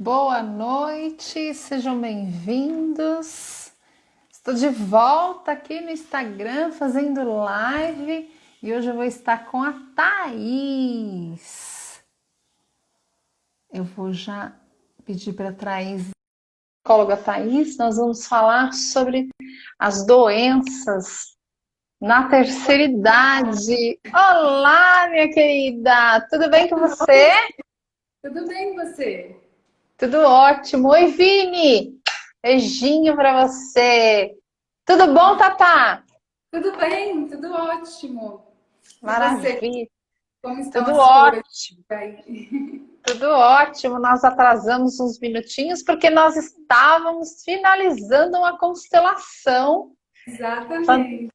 Boa noite, sejam bem-vindos. Estou de volta aqui no Instagram fazendo live e hoje eu vou estar com a Thaís. Eu vou já pedir para a psicóloga Thaís, nós vamos falar sobre as doenças na terceira idade. Olá, minha querida, tudo bem com você? Tudo bem, você? Tudo ótimo. Oi, Vini! Beijinho para você. Tudo bom, Tatá? Tudo bem, tudo ótimo. E você, Maravilha. como estão Tudo as coisas ótimo. aí? Tudo ótimo. Nós atrasamos uns minutinhos porque nós estávamos finalizando uma constelação, Exatamente.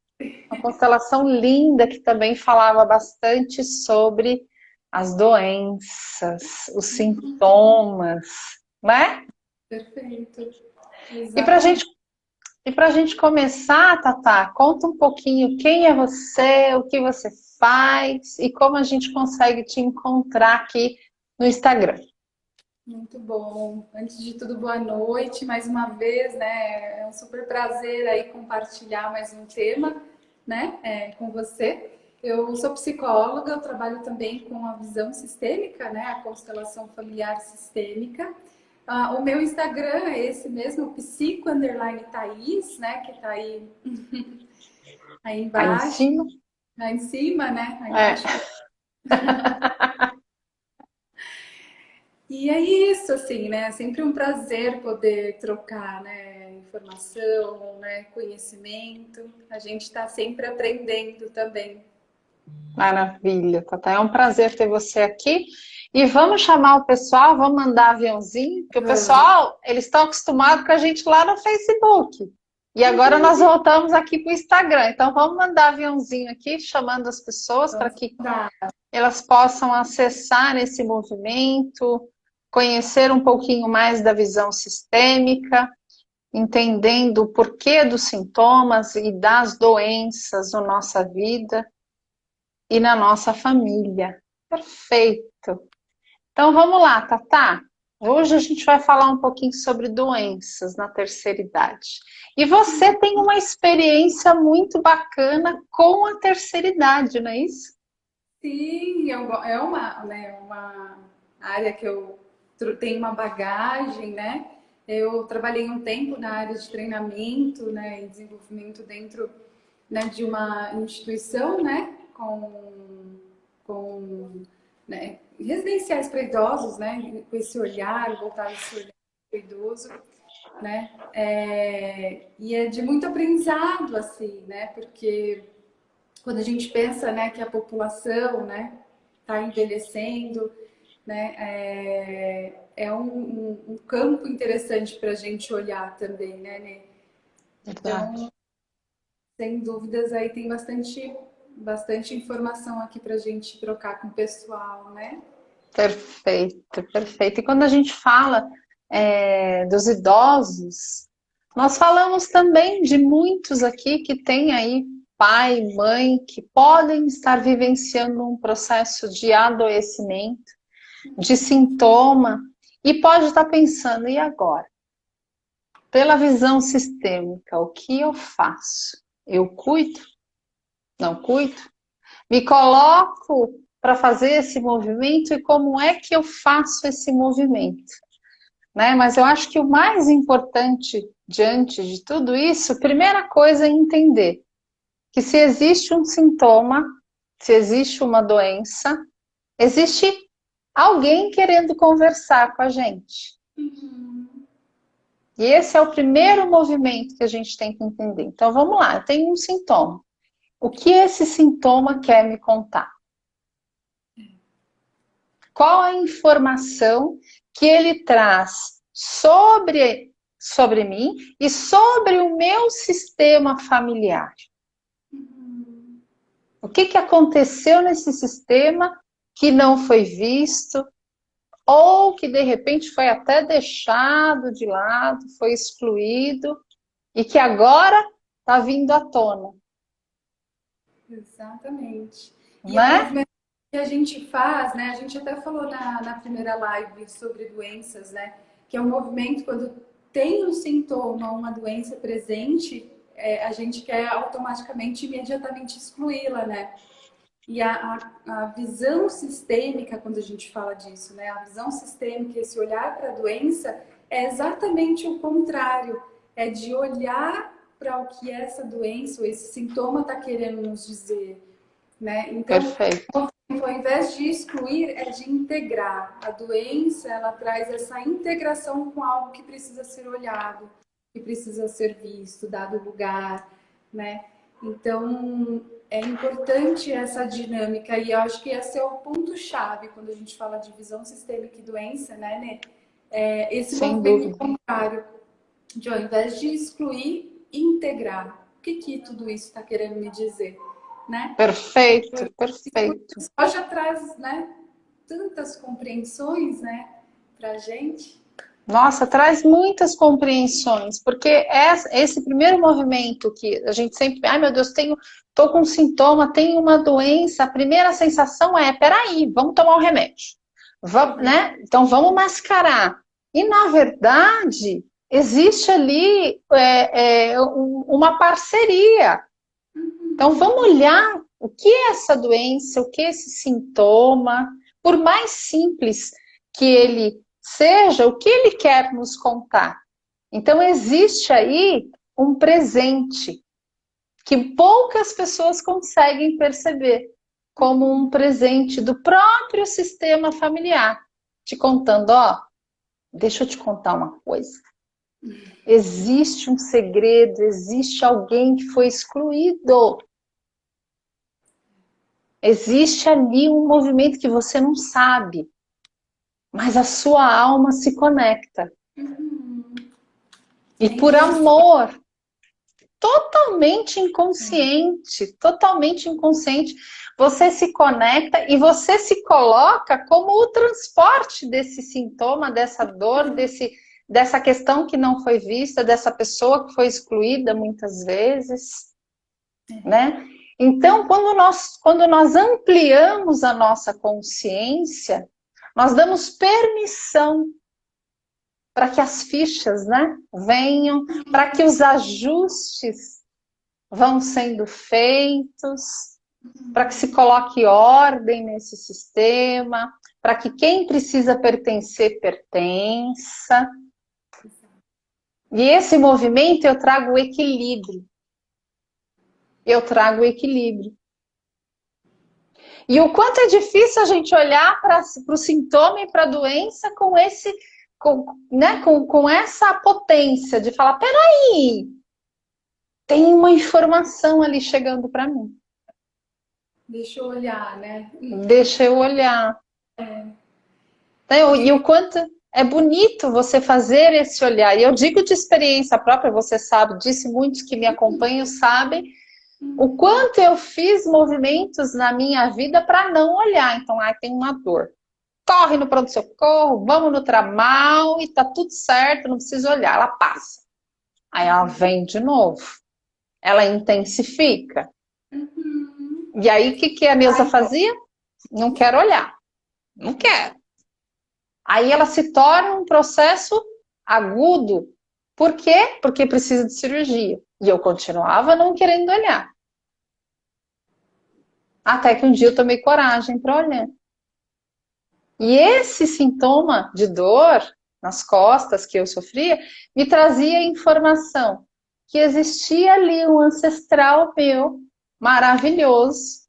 uma constelação linda que também falava bastante sobre as doenças, os sintomas, né? Perfeito. E para Exatamente. gente E para a gente começar, Tatá, conta um pouquinho quem é você, o que você faz e como a gente consegue te encontrar aqui no Instagram. Muito bom. Antes de tudo, boa noite mais uma vez, né? É um super prazer aí compartilhar mais um tema, né, com você. Eu sou psicóloga, eu trabalho também com a visão sistêmica, né, a constelação familiar sistêmica. O meu Instagram é esse mesmo, psico_Thaís, né, que tá aí Aí em embaixo, cima, aí em cima, né, aí é, embaixo. E é isso, assim, né? É sempre um prazer poder trocar, né, informação, né, conhecimento. A gente está sempre aprendendo também. maravilha, Tatá. É um prazer ter você aqui. E vamos chamar o pessoal, vamos mandar aviãozinho, porque o Vamos. pessoal, eles estão acostumados com a gente lá no Facebook. E agora nós voltamos aqui para o Instagram. Então vamos mandar aviãozinho aqui, chamando as pessoas para Vamos que dar. elas possam acessar esse movimento, conhecer um pouquinho mais da visão sistêmica, entendendo o porquê dos sintomas e das doenças na nossa vida e na nossa família. Perfeito. Então vamos lá, Tatá. Hoje a gente vai falar um pouquinho sobre doenças na terceira idade. E você tem uma experiência muito bacana com a terceira idade, não é isso? Sim, é uma, né, uma área que eu tenho uma bagagem, né? Eu trabalhei um tempo na área de treinamento, né, e desenvolvimento dentro, né, de uma instituição, né, com né, residenciais para idosos, né, com esse olhar, voltado esse olhar para o idoso, né, e é de muito aprendizado, assim, né, porque quando a gente pensa, né, que a população, né, está envelhecendo, né, um campo interessante para a gente olhar também, né? Verdade. Então, sem dúvidas, aí tem bastante informação aqui para a gente trocar com o pessoal, né? Perfeito, perfeito. E quando a gente fala dos idosos, nós falamos também de muitos aqui que têm aí pai, mãe, que podem estar vivenciando um processo de adoecimento, de sintoma, e pode estar pensando, e agora? Pela visão sistêmica, o que eu faço? Eu cuido? Não cuido? Me coloco para fazer esse movimento e como é que eu faço esse movimento, né? Mas eu acho que o mais importante diante de tudo isso, primeira coisa é entender que se existe um sintoma, se existe uma doença, existe alguém querendo conversar com a gente. E esse é o primeiro movimento que a gente tem que entender. Então vamos lá, eu tenho um sintoma. O que esse sintoma quer me contar? Qual a informação que ele traz sobre mim e sobre o meu sistema familiar? O que, que aconteceu nesse sistema que não foi visto ou que de repente foi até deixado de lado, foi excluído e que agora está vindo à tona, Exatamente. E é um né? movimento que a gente faz, né? A gente até falou na primeira live sobre doenças, né? que é um movimento quando tem um sintoma, uma doença presente, a gente quer automaticamente, imediatamente excluí-la, né? E a visão sistêmica, quando a gente fala disso, né? A visão sistêmica, esse olhar para a doença, é exatamente o contrário. É de olhar para o que essa doença ou esse sintoma está querendo nos dizer, né? Então, Perfeito. ao invés de excluir, é de integrar. A doença, ela traz essa integração com algo que precisa ser olhado, que precisa ser visto, dado lugar, né? Então, é importante essa dinâmica e eu acho que esse é o ponto-chave quando a gente fala de visão sistêmica e doença, né? Esse Sem movimento dúvida. contrário, de ao invés de excluir, integrar. O que tudo isso está querendo me dizer, né? Perfeito, perfeito. Só já traz, né, tantas compreensões, né, pra gente. Nossa, traz muitas compreensões, porque esse primeiro movimento que a gente sempre, ai meu Deus, tô com um sintoma, tenho uma doença, a primeira sensação é, peraí, vamos tomar o remédio, vamos, né? Então vamos mascarar. E na verdade, existe ali uma parceria. Então vamos olhar o que é essa doença, o que é esse sintoma, por mais simples que ele seja, o que ele quer nos contar. Então existe aí um presente que poucas pessoas conseguem perceber como um presente do próprio sistema familiar, te contando, ó, deixa eu te contar uma coisa. Existe um segredo, existe alguém que foi excluído. Existe ali um movimento que você não sabe, mas a sua alma se conecta. E por amor, totalmente inconsciente, você se conecta e você se coloca como o transporte desse sintoma, dessa dor, dessa questão que não foi vista, dessa pessoa que foi excluída muitas vezes, né? Então, quando nós ampliamos a nossa consciência, nós damos permissão para que as fichas, né, venham, para que os ajustes vão sendo feitos, para que se coloque ordem nesse sistema, para que quem precisa pertencer, pertença. E esse movimento eu trago o equilíbrio. Eu trago o equilíbrio. E o quanto é difícil a gente olhar para o sintoma e para a doença com com essa potência de falar, peraí, tem uma informação ali chegando para mim. Deixa eu olhar, né? Deixa eu olhar. E o quanto é bonito você fazer esse olhar. E eu digo de experiência própria, você sabe, disse muitos que me acompanham sabem, o quanto eu fiz movimentos na minha vida para não olhar. Então, tem uma dor. Corre no pronto-socorro, vamos no tramal e tá tudo certo, não precisa olhar, ela passa. Aí ela vem de novo. Ela intensifica. E aí, o que a Neuza fazia? Não quero olhar. Não quero. Aí ela se torna um processo agudo. Por quê? Porque precisa de cirurgia. E eu continuava não querendo olhar. Até que um dia eu tomei coragem para olhar. E esse sintoma de dor nas costas que eu sofria me trazia informação que existia ali um ancestral meu maravilhoso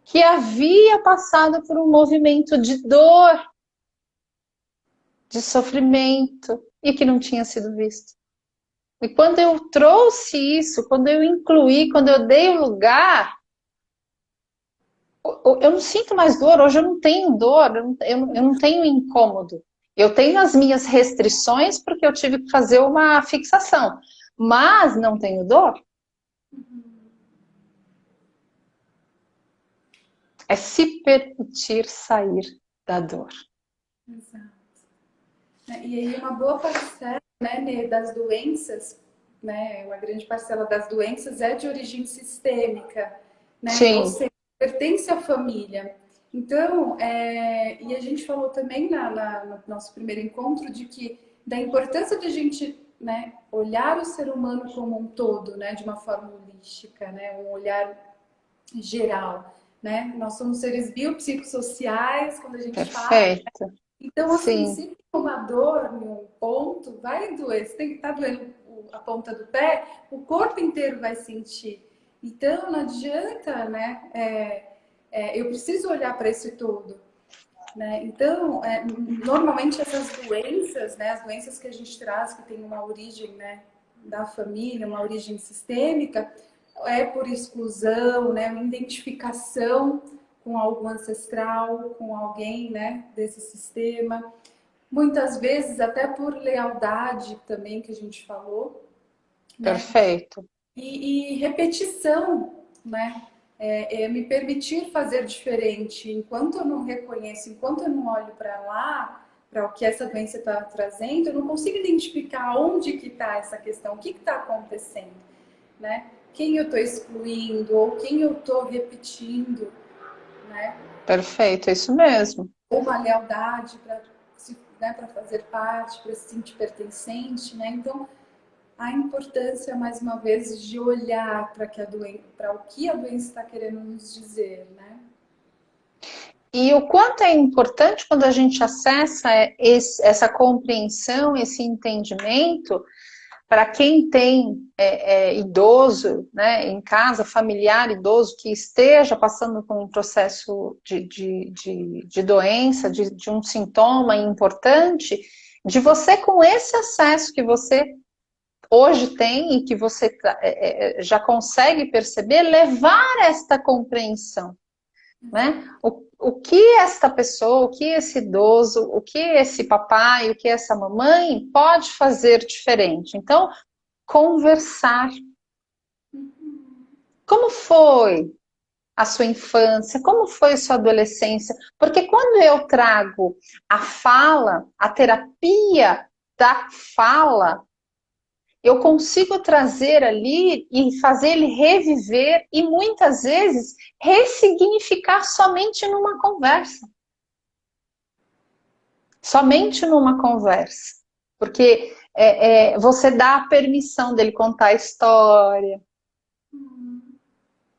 que havia passado por um movimento de dor, de sofrimento e que não tinha sido visto. E quando eu trouxe isso, quando eu incluí, quando eu dei o lugar, eu não sinto mais dor, hoje eu não tenho dor, eu não tenho incômodo. Eu tenho as minhas restrições porque eu tive que fazer uma fixação, mas não tenho dor. É se permitir sair da dor. Exato. E aí uma boa parcela, né, das doenças, né, uma grande parcela das doenças é de origem sistêmica, né? Sim. Ou seja, pertence à família. Então, e a gente falou também no nosso primeiro encontro de que da importância de a gente, né, olhar o ser humano como um todo, né, de uma forma holística, né, um olhar geral, né? Nós somos seres biopsicossociais quando a gente fala. Perfeito. Então, assim, Sim, se tem uma dor em um ponto, vai doer. Se tem que estar doendo a ponta do pé, o corpo inteiro vai sentir. Então, não adianta, né? Eu preciso olhar para esse todo. Né? Então, normalmente essas doenças, né, as doenças que a gente traz, que tem uma origem, né, da família, uma origem sistêmica, é por exclusão, né, uma identificação com algum ancestral, com alguém, né, desse sistema. Muitas vezes até por lealdade também, que a gente falou, né? perfeito. E repetição, né? Me permitir fazer diferente. Enquanto eu não reconheço, enquanto eu não olho para lá, para o que essa doença está trazendo, eu não consigo identificar onde que está essa questão, o que está acontecendo, né? Quem eu estou excluindo ou quem eu estou repetindo, né? Perfeito, é isso mesmo. Ou uma lealdade para, né, para fazer parte, para se sentir pertencente, né? Então, a importância, mais uma vez, de olhar para o que a doença está querendo nos dizer, né? E o quanto é importante quando a gente acessa essa compreensão, esse entendimento, para quem tem idoso, né, em casa, familiar idoso, que esteja passando por um processo de doença, de um sintoma importante, de você, com esse acesso que você hoje tem e que você já consegue perceber, levar esta compreensão, né? O que esta pessoa, o que esse idoso, o que esse papai, o que essa mamãe pode fazer diferente. Então, conversar. Como foi a sua infância? Como foi a sua adolescência? Porque quando eu trago a fala, a terapia da fala, eu consigo trazer ali e fazer ele reviver e muitas vezes ressignificar somente numa conversa. Somente numa conversa. Porque você dá a permissão dele contar a história,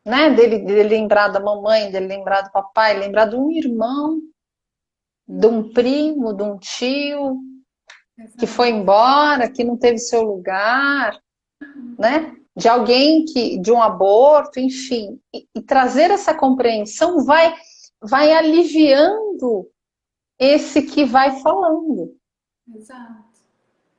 né? Dele lembrar da mamãe, dele lembrar do papai, lembrar de um irmão, de um primo, de um tio que foi Exato. embora, que não teve seu lugar, né? De alguém de um aborto, enfim. E trazer essa compreensão vai aliviando esse que vai falando. Exato.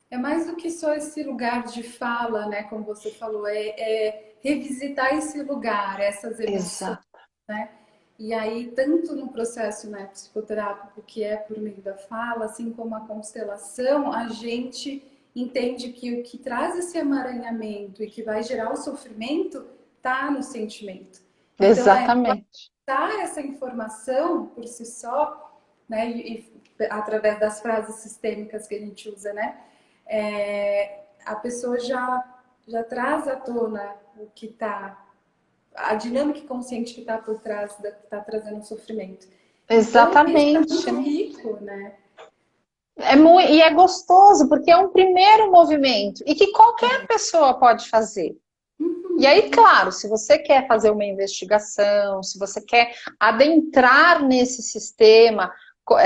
É mais do que só esse lugar de fala, né? Como você falou, é revisitar esse lugar, essas emoções, Exato. né? E aí, tanto no processo, né, psicoterápico, que é por meio da fala, assim como a constelação, a gente entende que o que traz esse emaranhamento e que vai gerar o sofrimento está no sentimento. Então, Exatamente. dar essa informação por si só, né, através das frases sistêmicas que a gente usa, né, a pessoa já traz à tona o que está, a dinâmica consciente que está por trás da que está trazendo o sofrimento. Então, isso é Exatamente, muito né? rico, né? E é gostoso, porque é um primeiro movimento e que qualquer pessoa pode fazer. E aí, claro, se você quer fazer uma investigação, se você quer adentrar nesse sistema,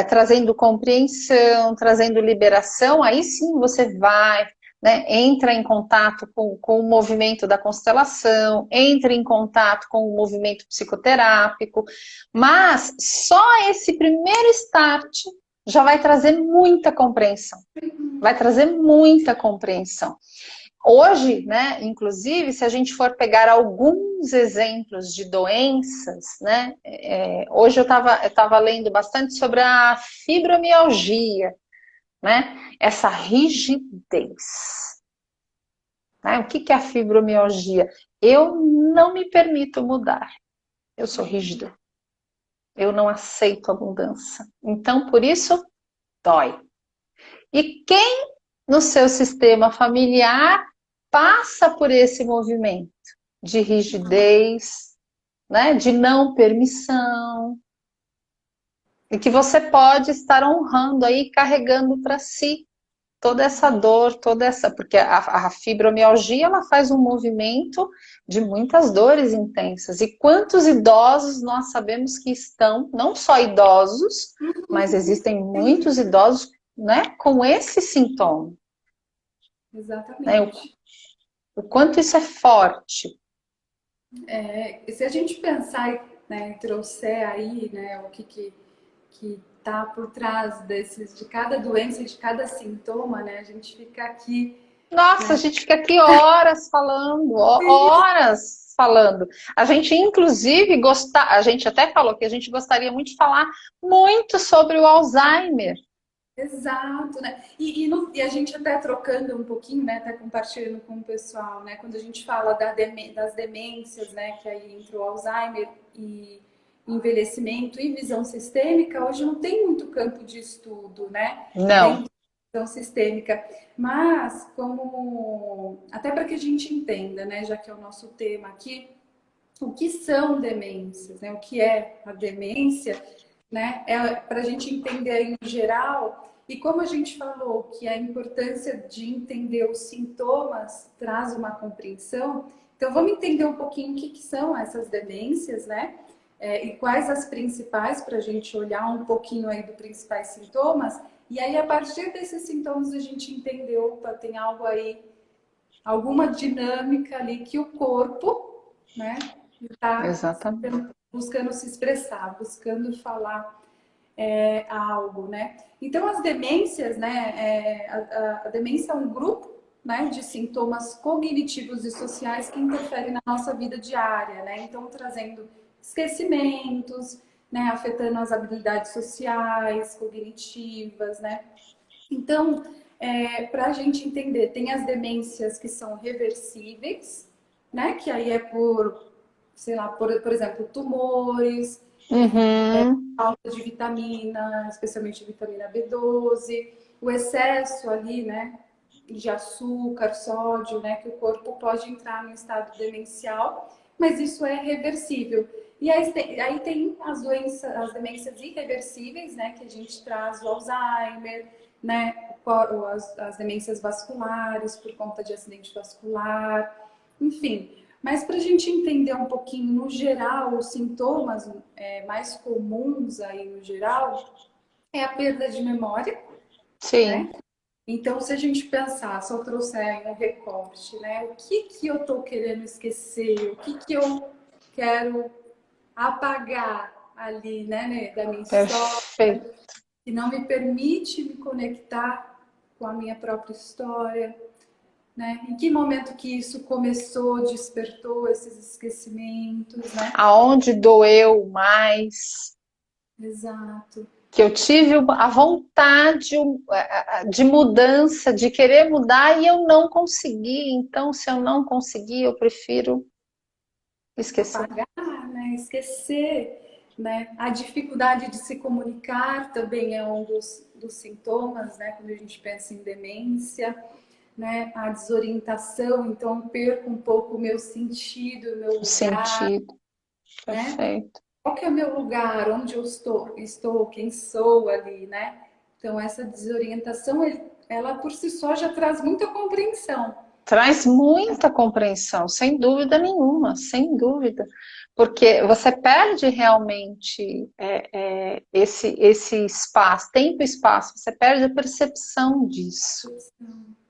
trazendo compreensão, trazendo liberação, aí sim você vai, né, entra em contato com o movimento da constelação, entra em contato com o movimento psicoterápico, mas só esse primeiro start já vai trazer muita compreensão. Vai trazer muita compreensão. Hoje, né, inclusive, se a gente for pegar alguns exemplos de doenças, né, hoje eu estava lendo bastante sobre a fibromialgia, né, essa rigidez. Né? O que é a fibromialgia? Eu não me permito mudar. Eu sou rígida. Eu não aceito a mudança. Então, por isso, dói. E quem no seu sistema familiar passa por esse movimento de rigidez, né, de não permissão, E que você pode estar honrando aí, carregando para si toda essa dor, toda essa, porque a fibromialgia ela faz um movimento de muitas dores intensas. E quantos idosos nós sabemos que estão, não só idosos, mas existem Sim, muitos idosos, né, com esse sintoma, né? exatamente. O quanto isso é forte. E se a gente pensar, né, e trouxer aí, né, o que está por trás desses, de cada doença, de cada sintoma, né, a gente fica aqui, Nossa, a né, gente fica aqui horas falando, horas falando. A gente, inclusive, a gente até falou que a gente gostaria muito de falar muito sobre o Alzheimer. exato, né? E a gente até trocando um pouquinho, né? Até compartilhando com o pessoal, né? Quando a gente fala das demências, né? Que aí entra o Alzheimer e envelhecimento e visão sistêmica, hoje não tem muito campo de estudo, né? Não, Dentro da visão sistêmica. Mas, como... Até para que a gente entenda, né? Já que é o nosso tema aqui, o que são demências, né? O que é a demência, né? É para a gente entender em geral. E como a gente falou que a importância de entender os sintomas traz uma compreensão, então vamos entender um pouquinho o que são essas demências, né? E quais as principais para a gente olhar um pouquinho aí dos principais sintomas. E aí, a partir desses sintomas, a gente entender, opa, tem algo aí, alguma dinâmica ali que o corpo, né, está exatamente. buscando se expressar, buscando falar algo, né? Então, as demências, né? A demência é um grupo, né, de sintomas cognitivos e sociais que interferem na nossa vida diária, né? Então, trazendo esquecimentos, né, afetando as habilidades sociais, cognitivas, né? Então, para a gente entender, tem as demências que são reversíveis, né? Que aí é por, sei lá, por exemplo, tumores, Uhum, falta de vitamina, especialmente vitamina B12, o excesso ali, né, de açúcar, sódio, né, que o corpo pode entrar no estado demencial, mas isso é reversível. E aí tem as doenças, as demências irreversíveis, né, que a gente traz o Alzheimer, né, as demências vasculares por conta de acidente vascular, enfim. Mas para a gente entender um pouquinho, no geral, os sintomas mais comuns aí no geral é a perda de memória, né? sim, Então, se a gente pensar, se eu trouxer aí um recorte, né? O que que eu estou querendo esquecer? O que que eu quero apagar ali, né, da minha história, perfeito. que não me permite me conectar com a minha própria história, né? Em que momento que isso começou, despertou esses esquecimentos, né? Aonde doeu mais, Exato. que eu tive a vontade de mudança, de querer mudar e eu não consegui. Então, se eu não conseguir, eu prefiro esquecer. Apagar, né? Esquecer, né? A dificuldade de se comunicar também é um dos sintomas, né? Quando a gente pensa em demência, né? A desorientação, então eu perco um pouco o meu sentido, o meu O lugar, sentido, né? perfeito. Qual que é o meu lugar? Onde eu estou, quem sou ali, né? Então essa desorientação, ela por si só já traz muita compreensão. Traz muita compreensão, sem dúvida nenhuma, sem dúvida. Porque você perde realmente esse espaço, tempo e espaço, você perde a percepção disso,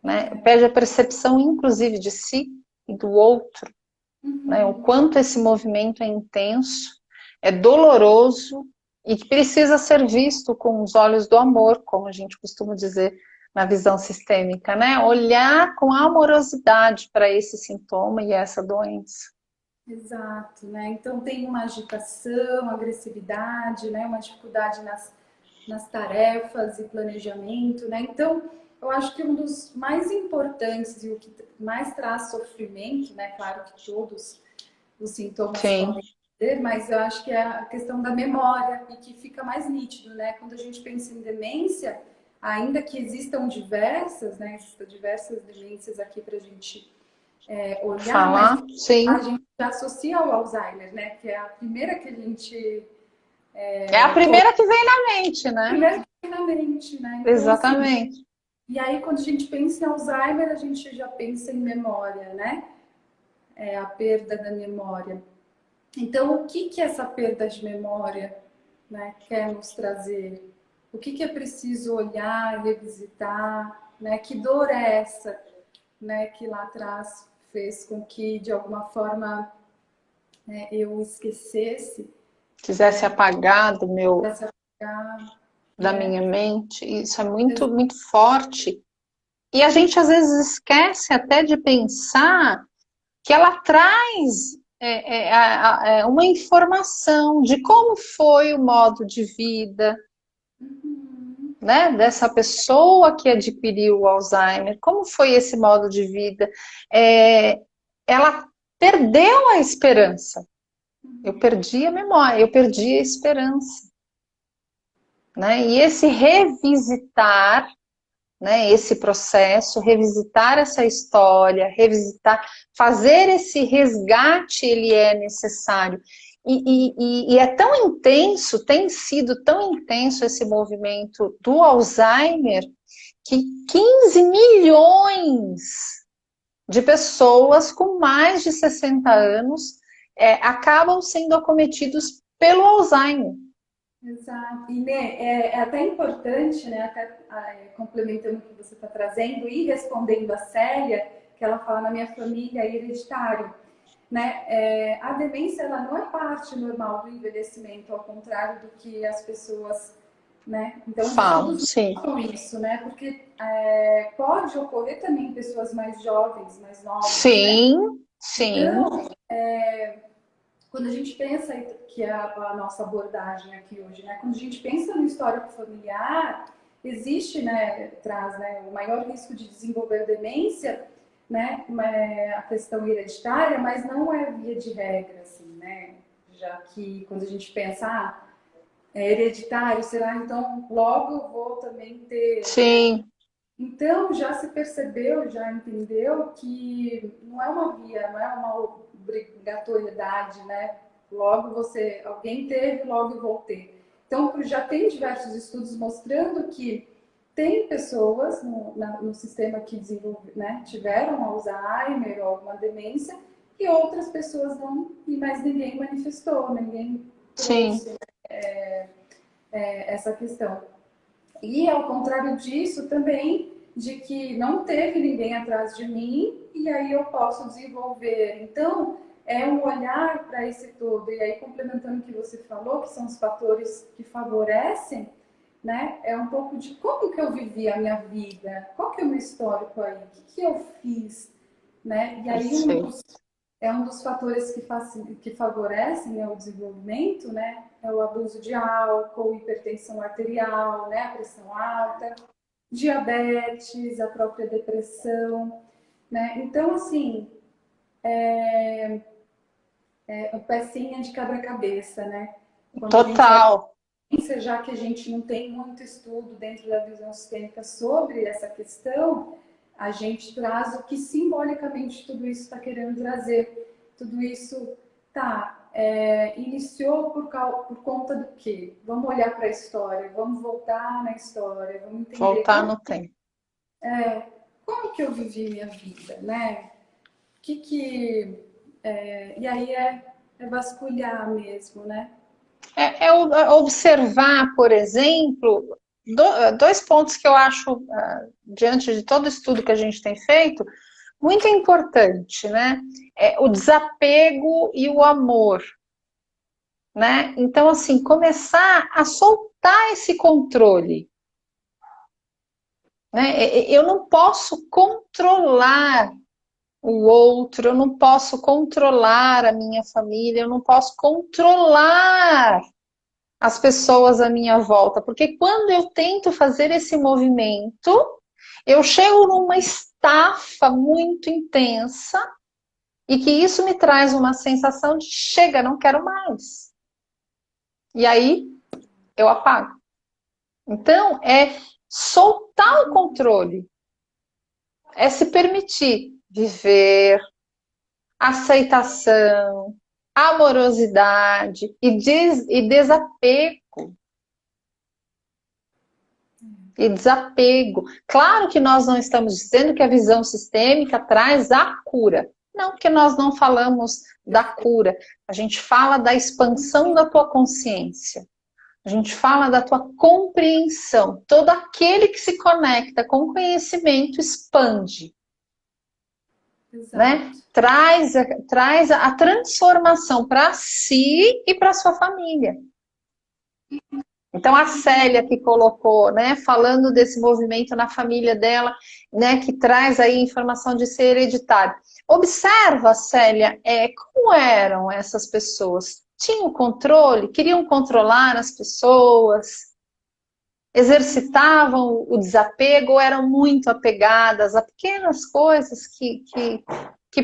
né? Perde a percepção, inclusive, de si e do outro, né? O Uhum. quanto esse movimento é intenso, é doloroso e que precisa ser visto com os olhos do amor, como a gente costuma dizer na visão sistêmica, né? Olhar com amorosidade para esse sintoma e essa doença. Exato, né? Então tem uma agitação, agressividade, né? Uma dificuldade nas tarefas e planejamento, né? Então, eu acho que um dos mais importantes e o que mais traz sofrimento, né? Claro que todos os sintomas Sim, podem ter, mas eu acho que é a questão da memória e que fica mais nítido, né? Quando a gente pensa em demência, ainda que existam diversas, né? Existam diversas demências aqui para a gente olhar, mas falar, a sim, gente associa ao Alzheimer, né? Que é a primeira que a gente É a primeira que vem na mente, né? Primeiro que vem na mente, né? Então, assim, Exatamente. e aí quando a gente pensa em Alzheimer, a gente já pensa em memória, né? É a perda da memória. Então, o que que essa perda de memória, né, quer nos trazer? O que que é preciso olhar, revisitar, né? Que dor é essa, né, que lá atrás fez com que, de alguma forma, né, eu esquecesse, Quisesse apagar dessa, da né? minha mente, isso é muito, muito forte. E a gente às vezes esquece até de pensar que ela traz uma informação de como foi o modo de vida, Uhum. né, dessa pessoa que adquiriu o Alzheimer, como foi esse modo de vida. Ela perdeu a esperança. Eu perdi a memória, eu perdi a esperança. Né? E esse revisitar, né, esse processo, revisitar essa história, revisitar, fazer esse resgate, ele é necessário. E é tão intenso, tem sido tão intenso esse movimento do Alzheimer, que 15 milhões de pessoas com mais de 60 anos acabam sendo acometidos pelo Alzheimer. Exato. E, né, é até importante, né, até complementando o que você está trazendo e respondendo a Célia, que ela fala na minha família é hereditário. Né? A demência ela não é parte normal do envelhecimento, ao contrário do que as pessoas, né? Então os Falo, estudos sim. mostram isso, né? Porque pode ocorrer também em pessoas mais jovens, mais novas, né? Sim, sim, Então, quando a gente pensa, que é a nossa abordagem aqui hoje, né? Quando a gente pensa no histórico familiar, existe, né, traz, né, o maior risco de desenvolver demência, né, a questão hereditária, mas não é via de regra, assim, né? Já que quando a gente pensa, é hereditário, será então logo eu vou também ter, né? sim, Então já se percebeu, já entendeu que não é uma via, não é uma obrigatoriedade, né? Logo você, alguém teve, logo eu vou ter. Então já tem diversos estudos mostrando que tem pessoas no sistema que desenvolve, né, tiveram Alzheimer ou alguma demência e outras pessoas não, e mais ninguém manifestou, ninguém sim, trouxe essa questão. E ao contrário disso, também de que não teve ninguém atrás de mim e aí eu posso desenvolver. Então, é um olhar para esse todo. E aí, complementando o que você falou, que são os fatores que favorecem, né? É um pouco de como que eu vivi a minha vida, qual que é o meu histórico aí, o que eu fiz, né? E aí, perfeito. um dos fatores que favorecem, né, o desenvolvimento, né, é o abuso de álcool, hipertensão arterial, né, a pressão alta, diabetes, a própria depressão, né? Então, assim, é pecinha de quebra-cabeça, né? Quando a gente olha, Total. já que a gente não tem muito estudo dentro da visão sistêmica sobre essa questão, a gente traz o que simbolicamente tudo isso está querendo trazer. Tudo isso iniciou por conta do quê? Vamos olhar para a história, vamos voltar na história, vamos entender Voltar no tempo. como que eu vivi minha vida, né? E aí é vasculhar mesmo, né? É observar, por exemplo, dois pontos que eu acho, diante de todo o estudo que a gente tem feito, muito importante, né? O desapego e o amor, né? Então, assim, começar a soltar esse controle, né? Eu não posso controlar o outro, eu não posso controlar a minha família, eu não posso controlar as pessoas à minha volta, porque quando eu tento fazer esse movimento, eu chego numa estafa muito intensa e que isso me traz uma sensação de chega, não quero mais. E aí eu apago. Então, é soltar o controle, é se permitir viver, aceitação, amorosidade e desapego. E desapego. Claro que nós não estamos dizendo que a visão sistêmica traz a cura. Não, que nós não falamos da cura. A gente fala da expansão da tua consciência. A gente fala da tua compreensão. Todo aquele que se conecta com conhecimento expande. Né? Traz a transformação para si e para sua família. Então a Célia que colocou, né, falando desse movimento na família dela, né, que traz aí informação de ser hereditário. Observa, Célia, como eram essas pessoas? Tinham controle? Queriam controlar as pessoas? Exercitavam o desapego ou eram muito apegadas a pequenas coisas que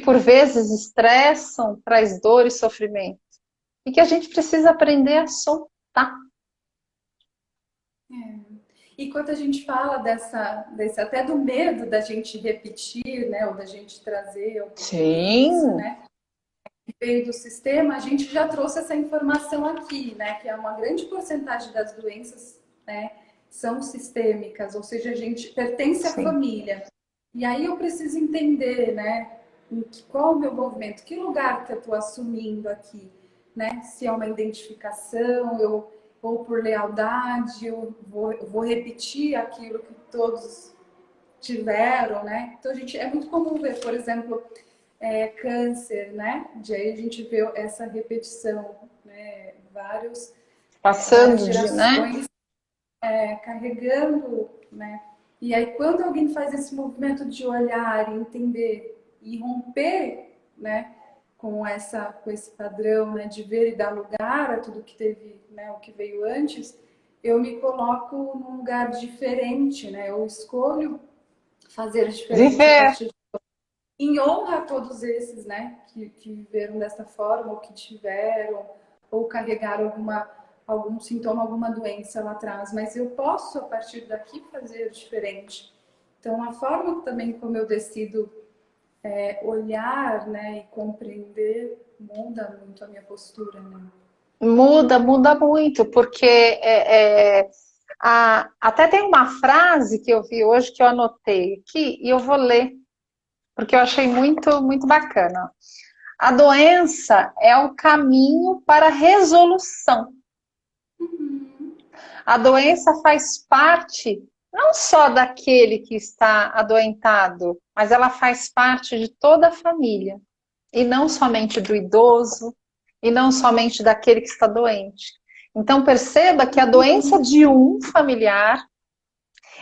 por vezes estressam, traz dor e sofrimento? E que a gente precisa aprender a soltar. E quando a gente fala desse até do medo da gente repetir, né, ou da gente trazer alguma doença, né, que veio do sistema, a gente já trouxe essa informação aqui, né, que é uma grande porcentagem das doenças, né, são sistêmicas, ou seja, a gente pertence à família. E aí eu preciso entender, né, qual o meu movimento, que lugar que eu estou assumindo aqui, né, se é uma identificação, ou por lealdade, eu vou repetir aquilo que todos tiveram, né? Então, é muito comum ver, por exemplo, câncer, né? De aí a gente vê essa repetição, né? Várias gerações, né? Carregando, né? E aí, quando alguém faz esse movimento de olhar e entender e romper, né? Com esse padrão, né, de ver e dar lugar a tudo que teve, né, o que veio antes, eu me coloco num lugar diferente, né? Eu escolho fazer diferente a partir de... em honra a todos esses, né, que viveram dessa forma, ou que tiveram, ou carregaram algum sintoma, alguma doença lá atrás. Mas eu posso, a partir daqui, fazer diferente. Então, a forma também como eu decido olhar, né, e compreender muda muito a minha postura, né? Muda muito, porque até tem uma frase que eu vi hoje que eu anotei aqui e eu vou ler, porque eu achei muito, muito bacana. A doença é o caminho para a resolução. A doença faz parte não só daquele que está adoentado, mas ela faz parte de toda a família. E não somente do idoso, e não somente daquele que está doente. Então perceba que a doença de um familiar,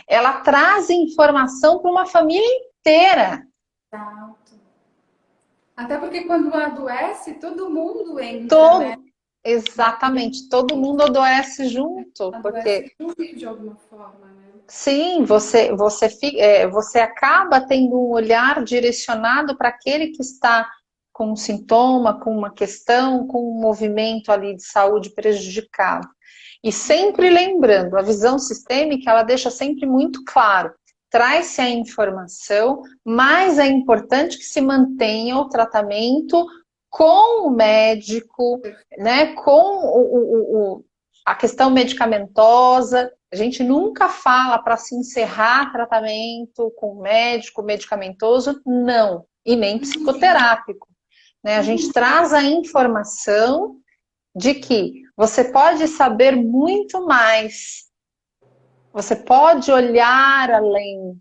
ela traz informação para uma família inteira. Exato. Até porque quando adoece, todo mundo entra, né? Exatamente, todo mundo adoece junto. Adoece junto de alguma forma, né? Sim, você acaba tendo um olhar direcionado para aquele que está com um sintoma, com uma questão, com um movimento ali de saúde prejudicado. E sempre lembrando, a visão sistêmica, ela deixa sempre muito claro, traz-se a informação, mas é importante que se mantenha o tratamento com o médico, né, com a questão medicamentosa. A gente nunca fala para se encerrar tratamento com médico, medicamentoso, não, e nem psicoterápico. Né? A gente traz a informação de que você pode saber muito mais, você pode olhar além,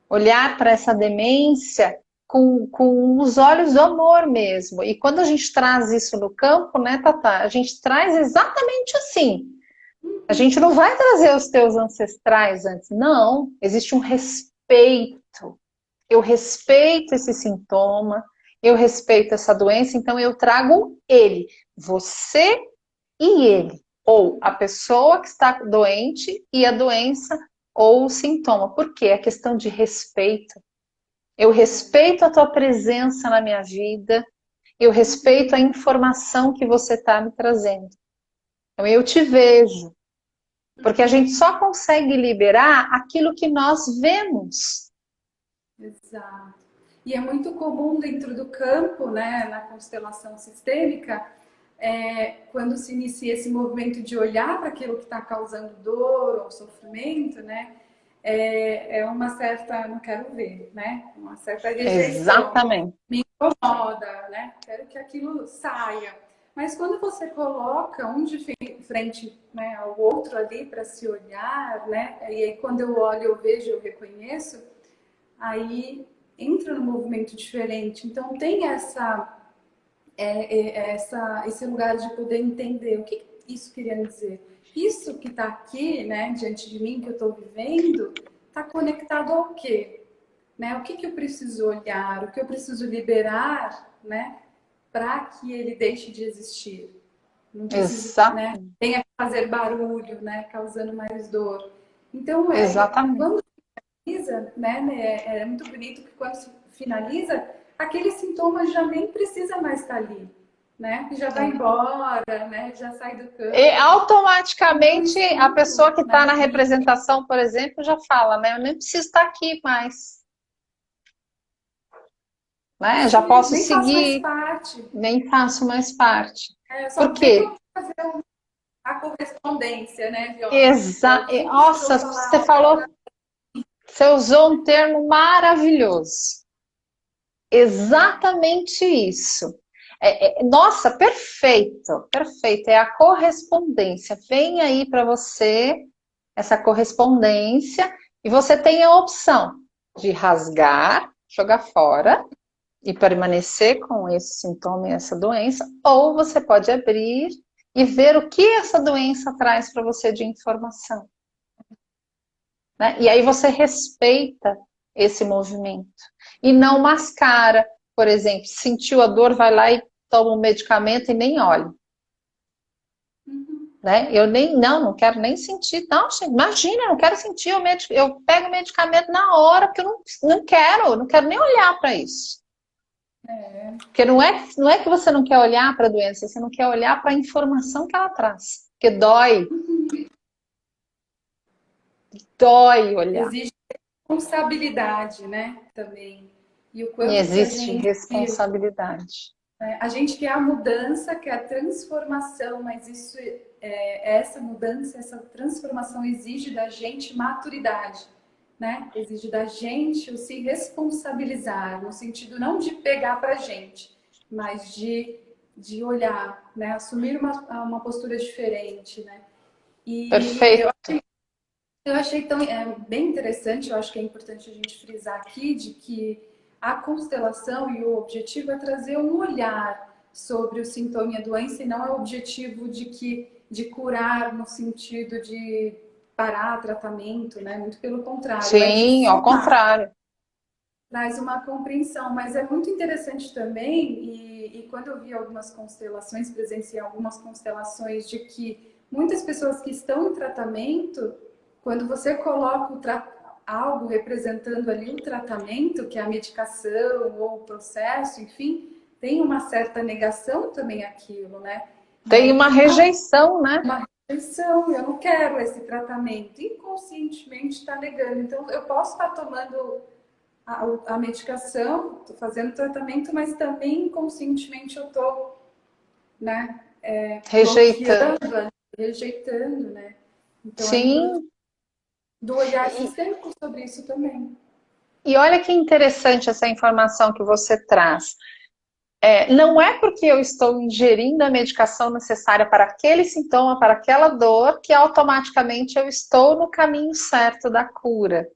olhar para essa demência com os olhos do amor mesmo. E quando a gente traz isso no campo, né, Tatá, a gente traz exatamente assim. A gente não vai trazer os teus ancestrais antes, não. Existe um respeito. Eu respeito esse sintoma, eu respeito essa doença, então eu trago ele, você e ele. Ou a pessoa que está doente e a doença ou o sintoma. Por quê? É questão de respeito. Eu respeito a tua presença na minha vida, eu respeito a informação que você está me trazendo. Então eu te vejo. Porque a gente só consegue liberar aquilo que nós vemos. Exato. E é muito comum dentro do campo, né, na constelação sistêmica, quando se inicia esse movimento de olhar para aquilo que está causando dor ou sofrimento, né, é uma certa, não quero ver, né, uma certa rejeição, Exatamente. me incomoda, né, quero que aquilo saia. Mas quando você coloca um de frente, né, ao outro ali para se olhar, né, e aí quando eu olho, eu vejo, eu reconheço, aí entra num movimento diferente. Então tem esse lugar de poder entender o que isso queria dizer. Isso que está aqui, né, diante de mim, que eu estou vivendo, está conectado ao quê? Né? O que eu preciso olhar, o que eu preciso liberar, né, para que ele deixe de existir. Não precisa, Exato. né, tenha que fazer barulho, né, causando mais dor. Então, Exatamente. quando finaliza, né, é muito bonito que quando se finaliza, aquele sintoma já nem precisa mais estar ali, né? Já vai embora, né? Já sai do E campo. Então, automaticamente isso é a muito, pessoa que está né? na representação, por exemplo, já fala, né? Eu nem preciso estar aqui mais, né? Já Isso mesmo, posso nem faço mais seguir, parte. nem faço mais parte. Só Por venho quê? fazer a correspondência, né? De, ó, o que precisou Nossa, falar? você usou um termo maravilhoso. Exatamente isso. Nossa, perfeito, perfeito. É a correspondência. Vem aí para você essa correspondência e você tem a opção de rasgar, jogar fora e permanecer com esse sintoma e essa doença, ou você pode abrir e ver o que essa doença traz para você de informação, né? E aí você respeita esse movimento e não mascara. Por exemplo, sentiu a dor, vai lá e toma um medicamento e nem olha. Né? Eu nem, não quero nem sentir. Não, gente, imagina, eu não quero sentir eu pego o medicamento na hora, porque eu não quero nem olhar para isso. Porque não é que você não quer olhar para a doença, você não quer olhar para a informação que ela traz. Porque dói olhar. Existe responsabilidade, né? Também. E o E quanto que existe responsabilidade. a gente quer a mudança, quer a transformação, mas essa mudança, essa transformação exige da gente maturidade, né? Exige da gente o se responsabilizar, no sentido não de pegar pra gente, mas de olhar, né? Assumir uma postura diferente, né? E Perfeito. eu achei bem interessante, eu acho que é importante a gente frisar aqui de que a constelação e o objetivo é trazer um olhar sobre o sintoma e a doença e não é o objetivo de curar no sentido de parar tratamento, né? Muito pelo contrário, é de Sim, ao somar, contrário. traz uma compreensão, mas é muito interessante também, e quando eu vi algumas constelações, presenciei algumas constelações de que muitas pessoas que estão em tratamento, quando você coloca algo representando ali o tratamento, que é a medicação ou o processo, enfim, tem uma certa negação também aquilo, né? E Tem aí uma tem rejeição, né? uma rejeição, eu não quero esse tratamento, inconscientemente está negando. Então, eu posso estar tomando a medicação, estou fazendo tratamento, mas também inconscientemente eu estou, né, Rejeitando. bloqueando, rejeitando, né? Então, é importante Sim. do olhar E, sistêmico sobre isso também. e olha que interessante essa informação que você traz. Não é porque eu estou ingerindo a medicação necessária para aquele sintoma, para aquela dor, que automaticamente eu estou no caminho certo da cura.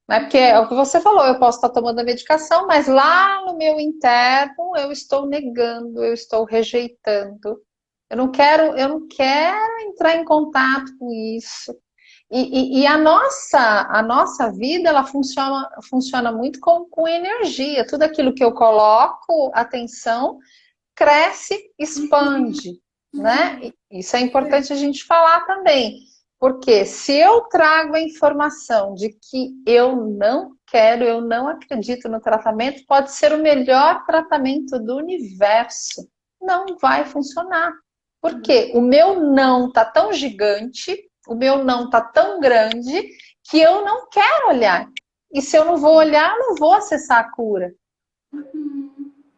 Não é porque é o que você falou, eu posso estar tomando a medicação, mas lá no meu interno eu estou negando, eu estou rejeitando. Eu não quero entrar em contato com isso. E a nossa vida, ela funciona muito com energia. Tudo aquilo que eu coloco atenção cresce, expande, né? Isso é importante a gente falar também. Porque se eu trago a informação de que eu não quero, eu não acredito no tratamento, pode ser o melhor tratamento do universo. Não vai funcionar. Porque o meu não tá tão gigante, o meu não tá tão grande, que eu não quero olhar. E se eu não vou olhar, eu não vou acessar a cura.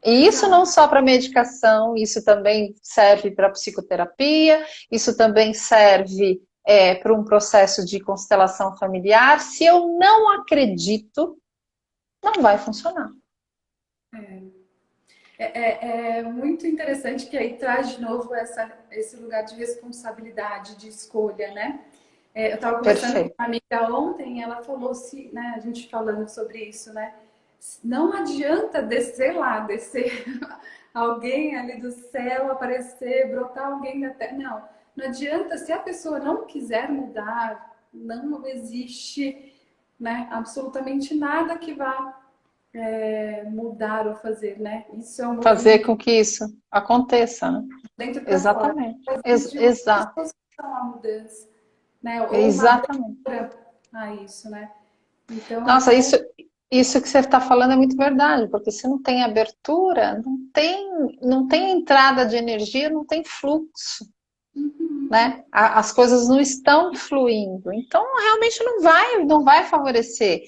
E isso não Exato. só para medicação, isso também serve para psicoterapia, isso também serve para um processo de constelação familiar. Se eu não acredito, não vai funcionar. É muito interessante que aí traz de novo esse lugar de responsabilidade, de escolha, né? Eu estava conversando com Perfeito. uma amiga ontem, ela falou se, né, a gente falando sobre isso, né? Não adianta descer lá, descer alguém ali do céu, aparecer, brotar alguém da terra. Não, não adianta se a pessoa não quiser mudar, não existe, né, absolutamente nada que vá mudar ou fazer, né? Isso é um Fazer movimento com que isso aconteça, né? dentro para fora. Exatamente. Existe uma Exato. disposição à mudança, né? Ou uma Exatamente. abertura a isso, né? Então, Nossa, até isso que você está falando é muito verdade, porque se não tem abertura, não tem entrada de energia, não tem fluxo, né? As coisas não estão fluindo, então realmente não vai favorecer.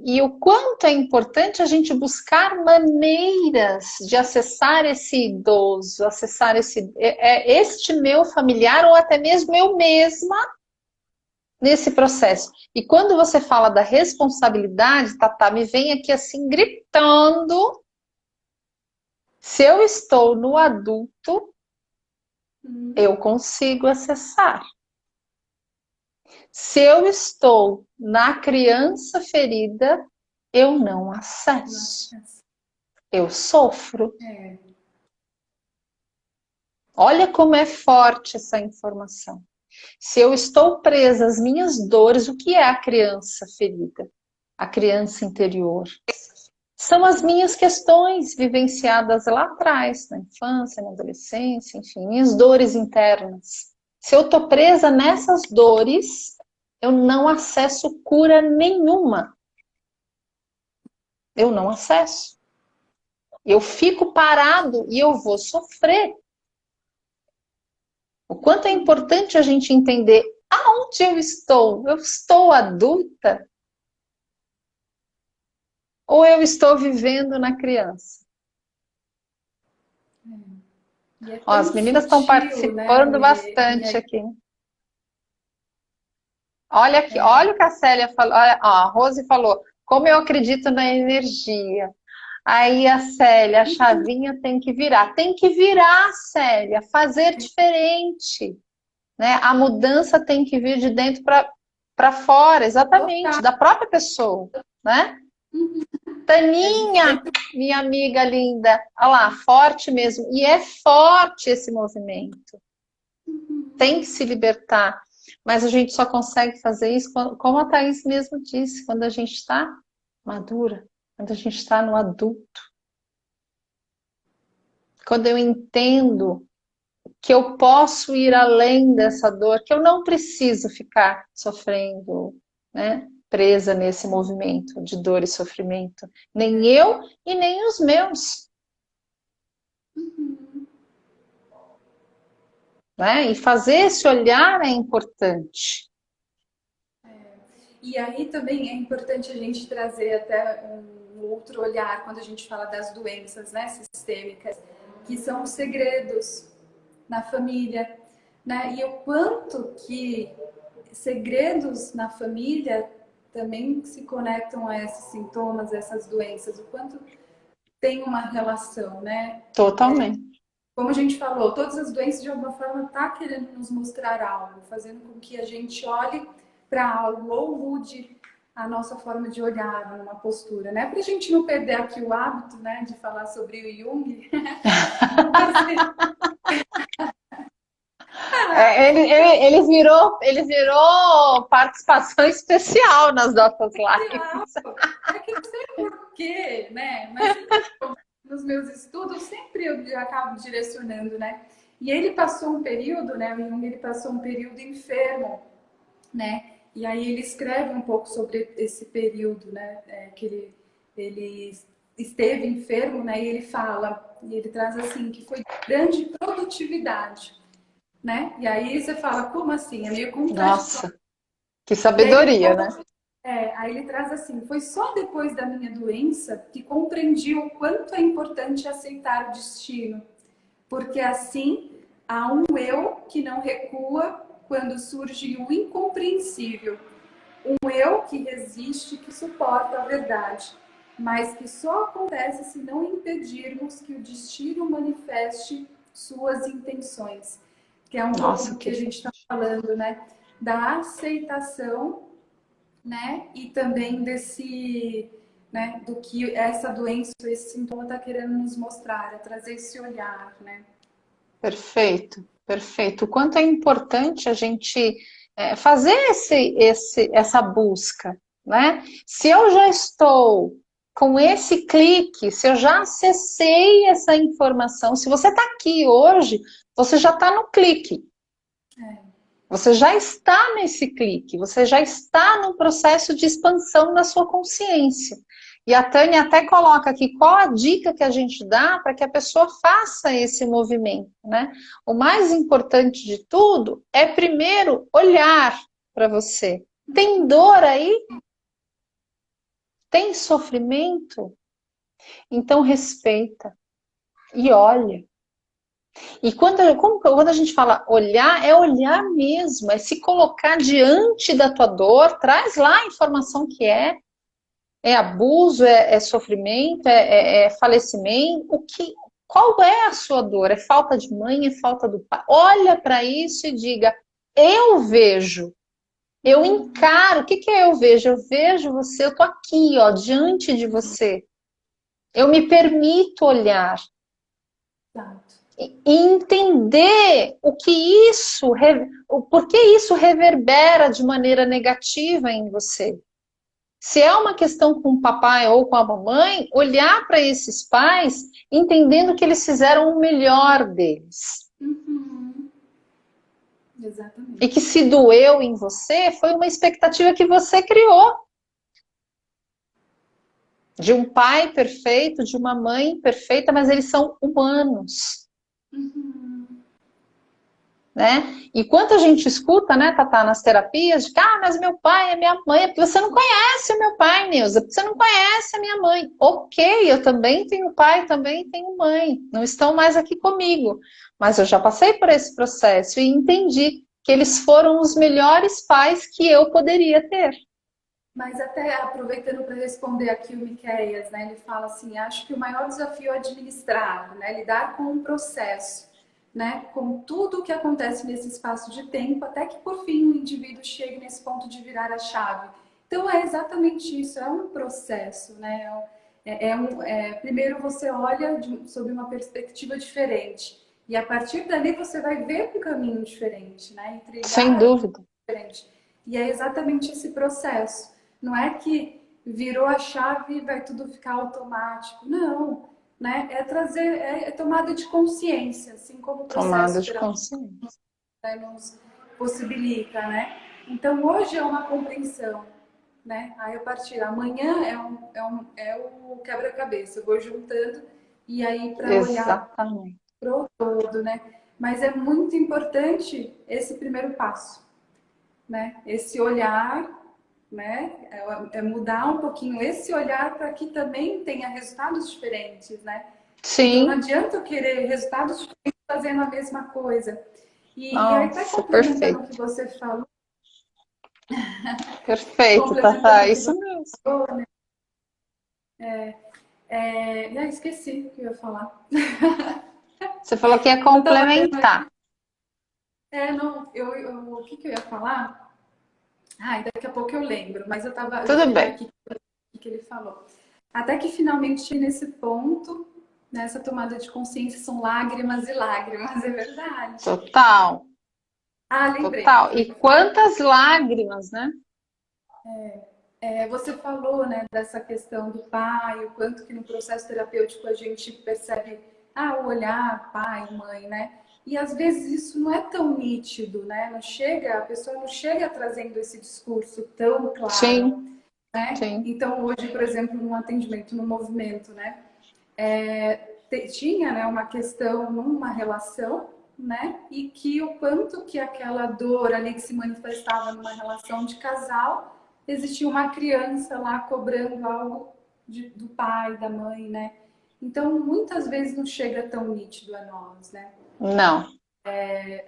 E o quanto é importante a gente buscar maneiras de acessar esse idoso, acessar este meu familiar ou até mesmo eu mesma nesse processo. E quando você fala da responsabilidade, Tatá, me vem aqui assim gritando, se eu estou no adulto, eu consigo acessar. Se eu estou na criança ferida, eu não acesso. Eu sofro. é, Olha como é forte essa informação. Se eu estou presa às minhas dores, o que é a criança ferida? A criança interior. São as minhas questões vivenciadas lá atrás, na infância, na adolescência, enfim, minhas dores internas. Se eu estou presa nessas dores, eu não acesso cura nenhuma. Eu não acesso. Eu fico parado e eu vou sofrer. O quanto é importante a gente entender aonde eu estou. Eu estou adulta ou eu estou vivendo na criança? e é Ó, as tão meninas estão sutil, né, participando Lê? E bastante aí, aqui. Olha aqui, olha o que a Célia falou. Olha, ó, a Rose falou, como eu acredito na energia. Aí a Célia, a chavinha tem que virar. Tem que virar, Célia, fazer diferente, né? A mudança tem que vir de dentro para fora, exatamente, total. da própria pessoa, né? A gente Taninha, tem que minha amiga linda, olha lá, forte mesmo. E é forte esse movimento. Tem que se libertar. Mas a gente só consegue fazer isso, como a Thaís mesmo disse, quando a gente está madura, quando a gente está no adulto. Quando eu entendo que eu posso ir além dessa dor, que eu não preciso ficar sofrendo, né? Presa nesse movimento de dor e sofrimento. Nem eu e nem os meus. Né? E fazer esse olhar é importante. E aí também é importante a gente trazer até um outro olhar quando a gente fala das doenças, né, sistêmicas, que são os segredos na família, né? E o quanto que segredos na família também se conectam a esses sintomas, a essas doenças, o quanto tem uma relação, né? Totalmente. Como a gente falou, todas as doenças de alguma forma tá querendo nos mostrar algo, fazendo com que a gente olhe para algo ou mude a nossa forma de olhar numa postura, né? Para a gente não perder aqui o hábito, né, de falar sobre o Jung, mas Ele virou participação especial nas nossas lives. é que eu não sei porquê, né? Mas sempre nos meus estudos, sempre eu acabo direcionando, né? E ele passou um período, né? O Jung ele passou um período enfermo, né? E aí ele escreve um pouco sobre esse período, né? Que ele esteve enfermo, né? E ele fala, e ele traz assim, que foi de grande produtividade, né? E aí você fala, como assim? É meio contraditório. Nossa, que E aí ele sabedoria, conta né? Aí ele traz assim: foi só depois da minha doença que compreendi o quanto é importante aceitar o destino, porque assim há um eu que não recua quando surge o incompreensível, um eu que resiste, que suporta a verdade, mas que só acontece se não impedirmos que o destino manifeste suas intenções, que é um pouco Nossa, do que que a gente está forte. falando, né? Da aceitação, né? E também desse, né? Do que essa doença, esse sintoma está querendo nos mostrar, é trazer esse olhar, né? Perfeito, perfeito. O quanto é importante a gente fazer essa busca, né? Se eu já estou com esse clique, se eu já acessei essa informação, se você está aqui hoje, você já está no clique. Você já está nesse clique, você já está no processo de expansão da sua consciência. E a Tânia até coloca aqui qual a dica que a gente dá para que a pessoa faça esse movimento, né? O mais importante de tudo é primeiro olhar para você. Tem dor aí? Tem sofrimento? Então respeita e olha. E quando a gente fala olhar, é olhar mesmo, é se colocar diante da tua dor, traz lá a informação que é abuso, é sofrimento, é falecimento, qual é a sua dor? É falta de mãe, é falta do pai? Olha para isso e diga, eu vejo, eu encaro, o que é eu vejo? Eu vejo você, eu tô aqui, ó, diante de você. Eu me permito olhar Exato. e entender o que o porquê isso reverbera de maneira negativa em você. Se é uma questão com o papai ou com a mamãe, olhar para esses pais entendendo que eles fizeram o melhor deles. Uhum. E que Exatamente. se doeu em você, foi uma expectativa que você criou. De um pai perfeito, de uma mãe perfeita, mas eles são humanos. Uhum. Né? E quanto a gente escuta, né, Tatá, nas terapias, de que, mas meu pai é minha mãe, é porque você não conhece o meu pai, Neuza, porque você não conhece a minha mãe. Ok, eu também tenho pai, também tenho mãe, não estão mais aqui comigo, mas eu já passei por esse processo e entendi que eles foram os melhores pais que eu poderia ter. Mas até aproveitando para responder aqui o Miqueias, né? Ele fala assim, acho que o maior desafio é administrar, né? Lidar com o processo, né? Com tudo o que acontece nesse espaço de tempo, até que por fim o indivíduo chegue nesse ponto de virar a chave. Então é exatamente isso, é um processo, né? Primeiro você olha sob uma perspectiva diferente e a partir dali você vai ver um caminho diferente, né? E Sem trilhar dúvida. diferente. E é exatamente esse processo. Não é que virou a chave e vai tudo ficar automático. Não, né? É trazer, é tomada de consciência, assim como o Tomada processo de terapêutico, consciência. né, nos possibilita, né? Então hoje é uma compreensão, né? Aí a partir amanhã é o quebra-cabeça. Eu vou juntando e aí para olhar Exatamente. pro todo, né? Mas é muito importante esse primeiro passo, né? Esse olhar, né? É mudar um pouquinho esse olhar para que também tenha resultados diferentes, né? Então não Sim, adianta eu querer resultados diferentes fazendo a mesma coisa. E aí até nossa, complementando o que perfeito. você falou, Perfeito, complementando Tatá, o que isso você mesmo. falou, né? Esqueci o que eu ia falar. Você falou que ia Eu tava tendo complementar. aqui. Não, o que eu ia falar? Daqui a pouco eu lembro, mas eu Tudo vou olhar bem. aqui o que ele falou. Até que finalmente nesse ponto, nessa tomada de consciência, são lágrimas e lágrimas, é verdade. Total, Lembrei. total. E quantas lágrimas, né? Você falou, né, dessa questão do pai, o quanto que no processo terapêutico a gente percebe, o olhar, pai, mãe, né? E às vezes isso não é tão nítido, né? A pessoa não chega trazendo esse discurso tão claro, Sim, né? sim. Então hoje, por exemplo, num atendimento, no movimento, né? Tinha, né, uma questão numa relação, né? E que o quanto que aquela dor ali que se manifestava numa relação de casal existia uma criança lá cobrando algo do pai, da mãe, né? Então, muitas vezes não chega tão nítido a nós, né? Não.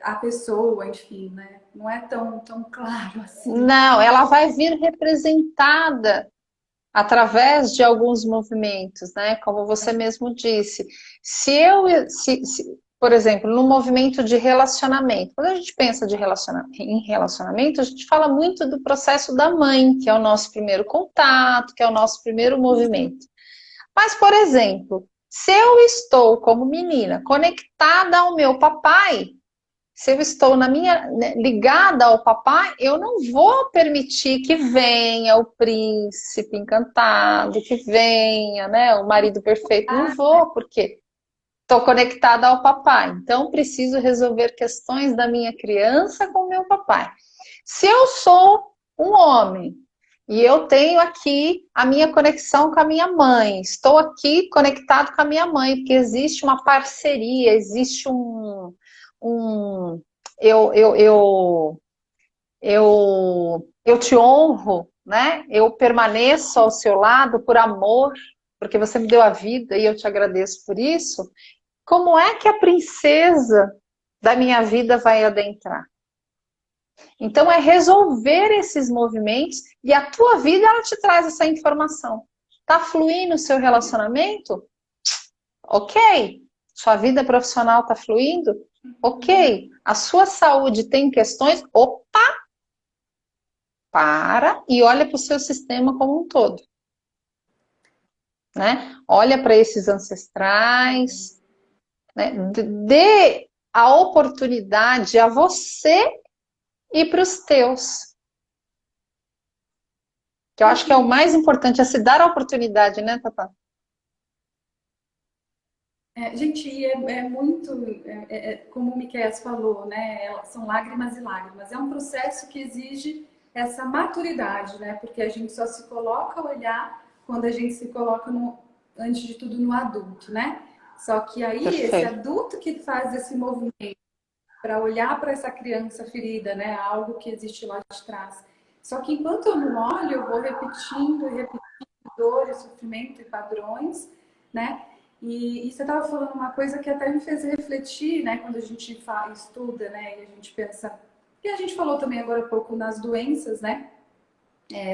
A pessoa, enfim, né? Não é tão claro assim. Não, ela vai vir representada através de alguns movimentos, né? Como você mesmo disse. Por exemplo, no movimento de relacionamento, quando a gente pensa em relacionamento, a gente fala muito do processo da mãe, que é o nosso primeiro contato, que é o nosso primeiro movimento. Mas, por exemplo, se eu estou como menina conectada ao meu papai, se eu estou ligada ao papai, eu não vou permitir que venha o príncipe encantado, que venha, né, o marido perfeito. Não vou, porque estou conectada ao papai. Então, preciso resolver questões da minha criança com o meu papai. Se eu sou um homem e eu tenho aqui a minha conexão com a minha mãe, estou aqui conectado com a minha mãe, porque existe uma parceria, existe um eu, eu, eu, eu te honro, né? Eu permaneço ao seu lado por amor, porque você me deu a vida e eu te agradeço por isso. Como é que a princesa da minha vida vai adentrar? Então é resolver esses movimentos e a tua vida ela te traz essa informação. Tá fluindo o seu relacionamento? Ok. Sua vida profissional tá fluindo? Ok. A sua saúde tem questões? Opa! Para e olha para o seu sistema como um todo. Né? Olha para esses ancestrais, né? Dê a oportunidade a você e para os teus. Que eu acho que é o mais importante, é se dar a oportunidade, né, Tatá? Gente, e é muito, como o Miquel falou, né? São lágrimas e lágrimas. É um processo que exige essa maturidade, né? Porque a gente só se coloca a olhar quando a gente se coloca, antes de tudo, no adulto, né? Só que aí, esse Perfeito. adulto que faz esse movimento para olhar para essa criança ferida, né? Algo que existe lá de trás. Só que enquanto eu não olho, eu vou repetindo e repetindo dor e sofrimento e padrões, né? E você estava falando uma coisa que até me fez refletir, né? Quando a gente estuda, né? E a gente pensa... E a gente falou também agora há pouco nas doenças, né?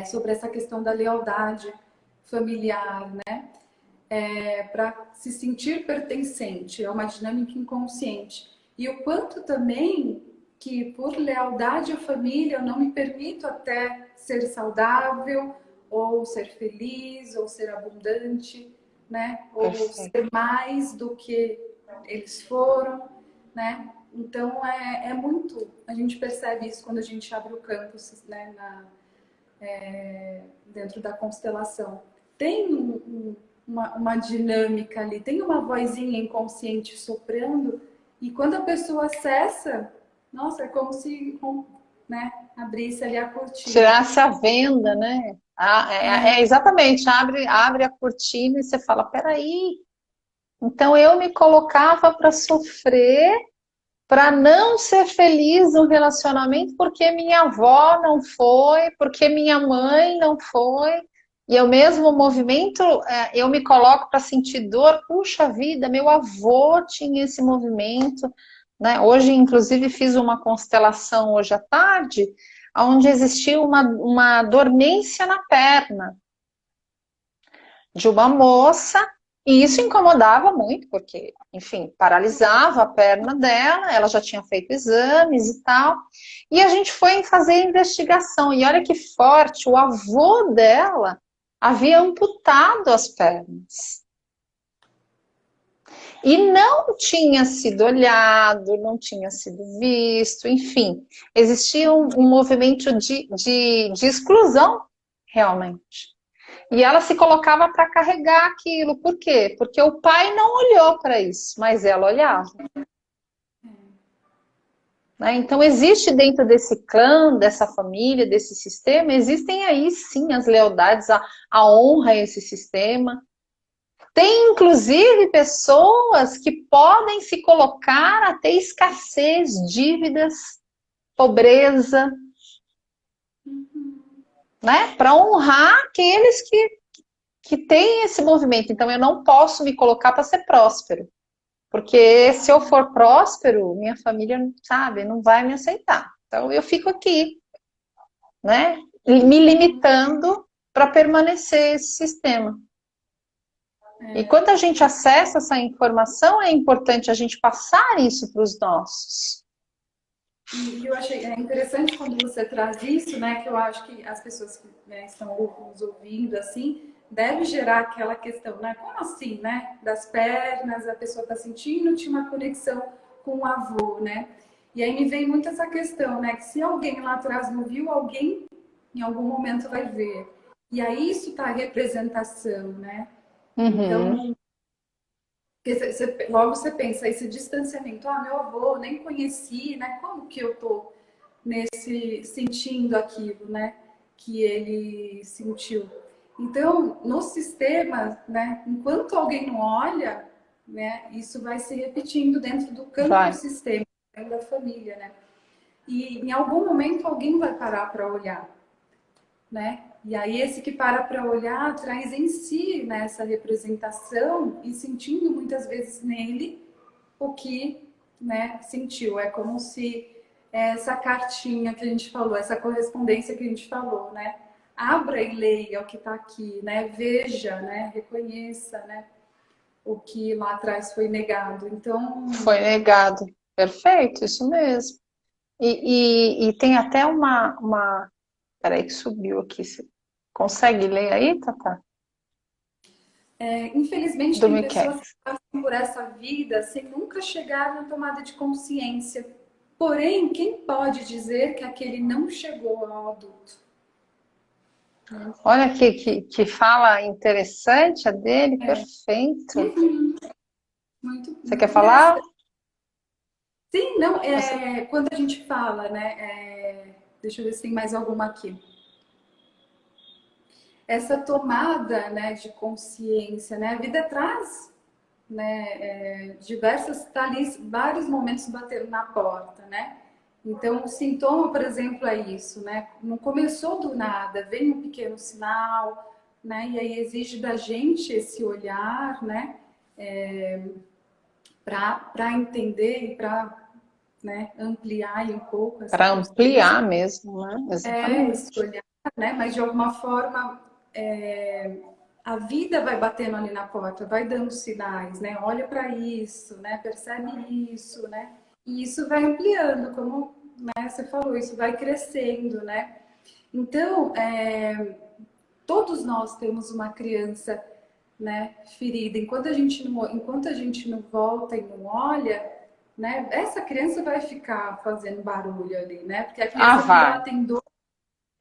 Sobre essa questão da lealdade familiar, né? Para se sentir pertencente, é uma dinâmica inconsciente. E o quanto também que por lealdade à família eu não me permito até ser saudável, ou ser feliz, ou ser abundante, né? Ou Perfeito. ser mais do que eles foram, né? Então é muito, a gente percebe isso quando a gente abre o campus, né? Dentro da constelação. Tem uma dinâmica ali, tem uma vozinha inconsciente soprando, e quando a pessoa acessa, nossa, é como se, né, abrisse ali a cortina. Tirasse a venda, né? Exatamente, abre a cortina e você fala, peraí, então eu me colocava para sofrer, para não ser feliz no relacionamento, porque minha avó não foi, porque minha mãe não foi, e eu mesmo movimento, eu me coloco para sentir dor, puxa vida, meu avô tinha esse movimento, né? Hoje, inclusive, fiz uma constelação hoje à tarde, onde existia uma dormência na perna de uma moça, e isso incomodava muito, porque, enfim, paralisava a perna dela, ela já tinha feito exames e tal, e a gente foi fazer investigação, e olha que forte, o avô dela havia amputado as pernas. E não tinha sido olhado, não tinha sido visto, enfim, existia um movimento de exclusão, realmente. E ela se colocava para carregar aquilo. Por quê? Porque o pai não olhou para isso, mas ela olhava. Né? Então, existe dentro desse clã, dessa família, desse sistema, existem aí sim as lealdades, a honra a esse sistema. Tem, inclusive, pessoas que podem se colocar a ter escassez, dívidas, pobreza. né? Para honrar aqueles que têm esse movimento. Então, eu não posso me colocar para ser próspero. Porque se eu for próspero, minha família, sabe, não vai me aceitar. Então, eu fico aqui, né? Me limitando para permanecer esse sistema. E quando a gente acessa essa informação, é importante a gente passar isso para os nossos. E eu achei interessante quando você traz isso, né? Que eu acho que as pessoas que, né, estão nos ouvindo assim, deve gerar aquela questão, né? Como assim, né? Das pernas, a pessoa está sentindo, tinha uma conexão com o avô, né? E aí me vem muito essa questão, né? Que se alguém lá atrás não viu, alguém em algum momento vai ver. E aí isso tá a representação, né? Então, logo você pensa, esse distanciamento, meu avô, nem conheci, né? Como que eu tô nesse sentindo aquilo, né? Que ele sentiu. Então, no sistema, né? Enquanto alguém não olha, né? Isso vai se repetindo dentro do campo do sistema, dentro da família, né? E em algum momento alguém vai parar para olhar, né? E aí esse que para olhar traz em si, né, essa representação e sentindo muitas vezes nele o que, né, sentiu. É como se essa cartinha que a gente falou, essa correspondência que a gente falou, né? Abra e leia o que está aqui, né? Veja, né? Reconheça, né? O que lá atrás foi negado. Então... Foi negado. Perfeito, isso mesmo. E tem até uma... Peraí que subiu aqui. Você consegue ler aí, Tata? Infelizmente, Do tem Miquel. pessoas que passam por essa vida sem nunca chegar na tomada de consciência. Porém, quem pode dizer que aquele não chegou ao adulto? Olha que fala interessante a dele, perfeito. Muito, Você quer muito falar? interessante. Sim, não, quando a gente fala, né? Deixa eu ver se tem mais alguma aqui. Essa tomada, né, de consciência, né? A vida traz, né, tá ali, vários momentos batendo na porta, né? Então, o sintoma, por exemplo, é isso, né? Não começou do nada, vem um pequeno sinal, né? E aí exige da gente esse olhar, né? Para entender e para, né, ampliar um pouco essa Para consciência. ampliar mesmo, né? Esse Exatamente. olhar, né? Mas de alguma forma a vida vai batendo ali na porta, vai dando sinais, né? Olha para isso, né? Percebe isso, né? E isso vai ampliando, como, né, você falou, isso vai crescendo, né? Então, todos nós temos uma criança, né, ferida. Enquanto a gente não volta e não olha, né, essa criança vai ficar fazendo barulho ali, né? Porque a criança, quando ela Vai. tem dor,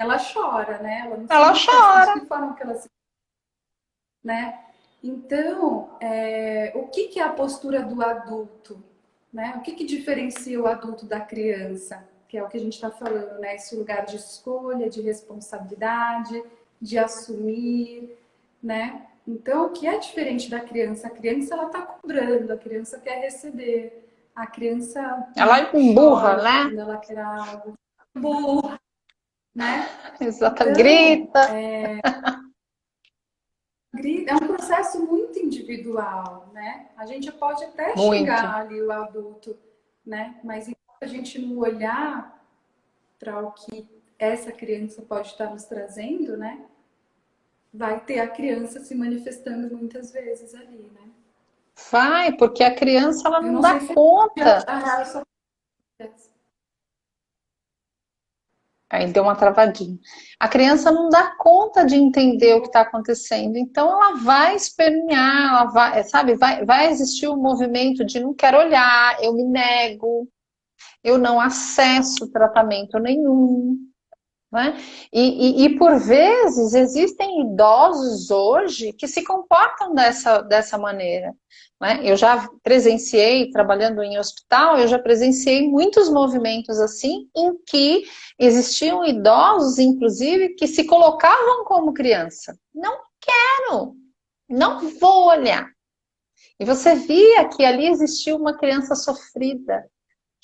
ela chora, né? Ela não se Ela manifesta. De chora. que forma que ela se... né? Então, o que que é a postura do adulto? Né? O que que diferencia o adulto da criança? Que é o que a gente está falando, né? Esse lugar de escolha, de responsabilidade, de assumir, né? Então, o que é diferente da criança? A criança, ela está cobrando, a criança quer receber, a criança, né, Ela emburra, chora né? quando ela quer algo, burra, né? Exato, Então, grita. é um processo muito individual, né? A gente pode até Muito. xingar ali o adulto, né? Mas enquanto a gente não olhar para o que essa criança pode estar nos trazendo, né? Vai ter a criança se manifestando muitas vezes ali, né? Vai, porque a criança ela Eu não não sei dá se conta. a Raíssa... Aí deu uma travadinha. A criança não dá conta de entender o que está acontecendo, então ela vai espernear, ela vai, sabe, vai existir um movimento de não quero olhar, eu me nego, eu não acesso tratamento nenhum, né? E por vezes existem idosos hoje que se comportam dessa maneira, né? Eu já presenciei, trabalhando em hospital, eu já presenciei muitos movimentos assim, em que existiam idosos, inclusive, que se colocavam como criança. Não quero, não vou olhar. E você via que ali existia uma criança sofrida,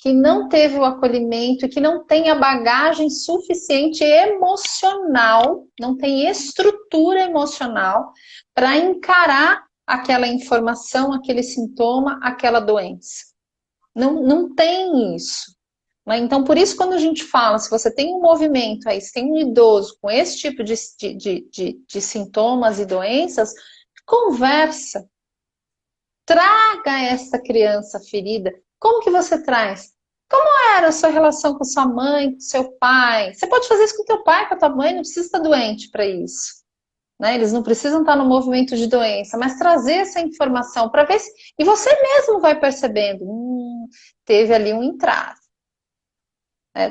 que não teve o acolhimento e que não tem a bagagem suficiente emocional, não tem estrutura emocional para encarar aquela informação, aquele sintoma, aquela doença. Não tem isso. Né? Então, por isso, quando a gente fala, se você tem um movimento aí, se tem um idoso com esse tipo de sintomas e doenças, conversa. Traga essa criança ferida. Como que você traz? Como era a sua relação com sua mãe, com seu pai? Você pode fazer isso com teu pai, com a tua mãe, não precisa estar doente para isso. Né? Eles não precisam estar no movimento de doença, mas trazer essa informação para ver se... E você mesmo vai percebendo, teve ali um entrave.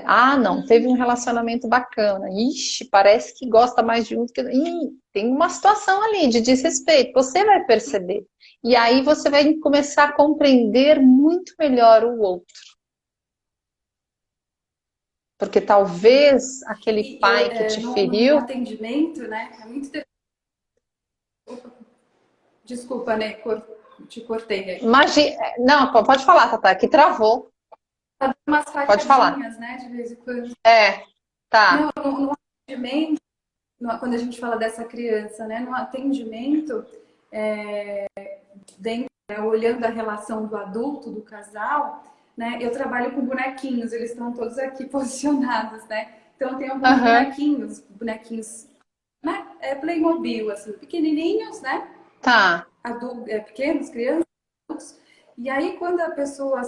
Ah, não, teve um relacionamento bacana. Ixi, parece que gosta mais de um do que... Ih, tem uma situação ali de desrespeito. Você vai perceber. E aí você vai começar a compreender muito melhor o outro. Porque talvez aquele pai que te no feriu... atendimento, né? É muito interessante. Desculpa, né? Te cortei aí. Imagina... Não, pode falar, Tatá, que travou. Umas Pode falar. falhadinhas, né? De vez em quando. Tá. No atendimento, quando a gente fala dessa criança, né? No atendimento, dentro, né, olhando a relação do adulto, do casal, né? Eu trabalho com bonequinhos, eles estão todos aqui posicionados, né? Então tem alguns bonequinhos, né? Playmobil, assim, pequenininhos, né? Tá. Pequenos, crianças. E aí quando a pessoa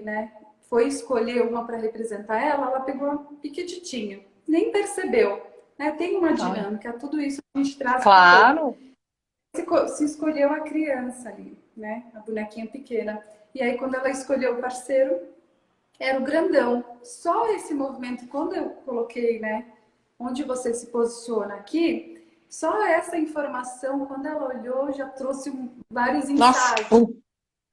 né, foi escolher uma para representar ela pegou uma piquititinha, nem percebeu. Né? Tem uma dinâmica, tudo isso a gente traz. Claro. Se escolheu a criança ali, né? A bonequinha pequena. E aí quando ela escolheu o parceiro, era o grandão. Só esse movimento, quando eu coloquei, né? Onde você se posiciona aqui, só essa informação, quando ela olhou, já trouxe vários insights. Nossa,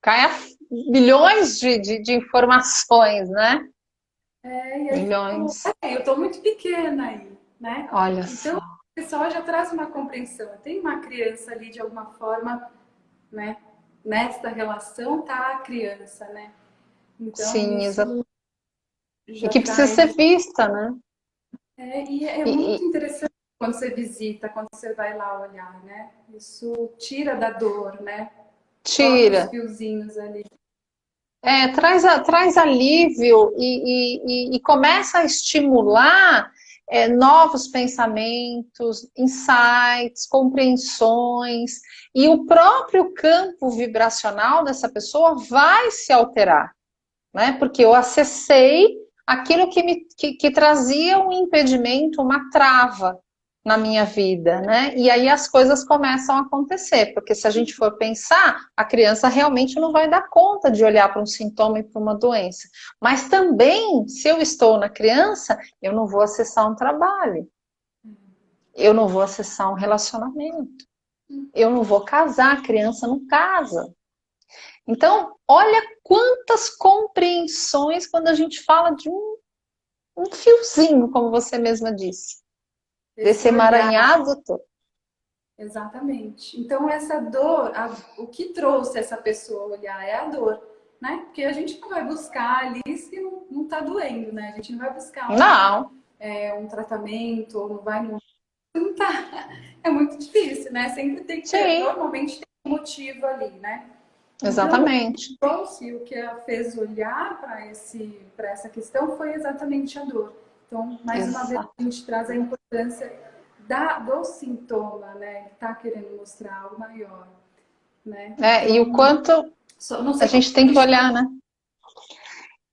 cai a milhões de informações, né? E aí Milhões. eu tô muito pequena aí, né? Olha então, só. o pessoal já traz uma compreensão. Tem uma criança ali, de alguma forma, né? Nesta relação tá a criança, né? Então, Sim, exato. E já que precisa ser vista, né? É muito interessante quando você visita, quando você vai lá olhar, né? Isso tira da dor, né? Corta os fiozinhos ali. Traz alívio e começa a estimular novos pensamentos, insights, compreensões, e o próprio campo vibracional dessa pessoa vai se alterar, né? Porque eu acessei aquilo que trazia um impedimento, uma trava na minha vida, né? E aí as coisas começam a acontecer, porque se a gente for pensar, a criança realmente não vai dar conta de olhar para um sintoma e para uma doença. Mas também, se eu estou na criança, eu não vou acessar um trabalho. Eu não vou acessar um relacionamento. Eu não vou casar, a criança não casa. Então, olha quantas compreensões quando a gente fala de um fiozinho, como você mesma disse. Desse emaranhado todo. Exatamente. Então, essa dor, o que trouxe essa pessoa a olhar é a dor, né? Porque a gente não vai buscar ali se não tá doendo, né? A gente não vai buscar um tratamento, ou não vai... Não tá. É muito difícil, né? Sempre tem que ter, normalmente tem um motivo ali, né? Exatamente. Então, trouxe o que a fez olhar para essa questão foi exatamente a dor. Então, mais uma vez, a gente traz a importância do sintoma, né? Que está querendo mostrar algo maior, né? Então, e o quanto a gente tem que olhar, né?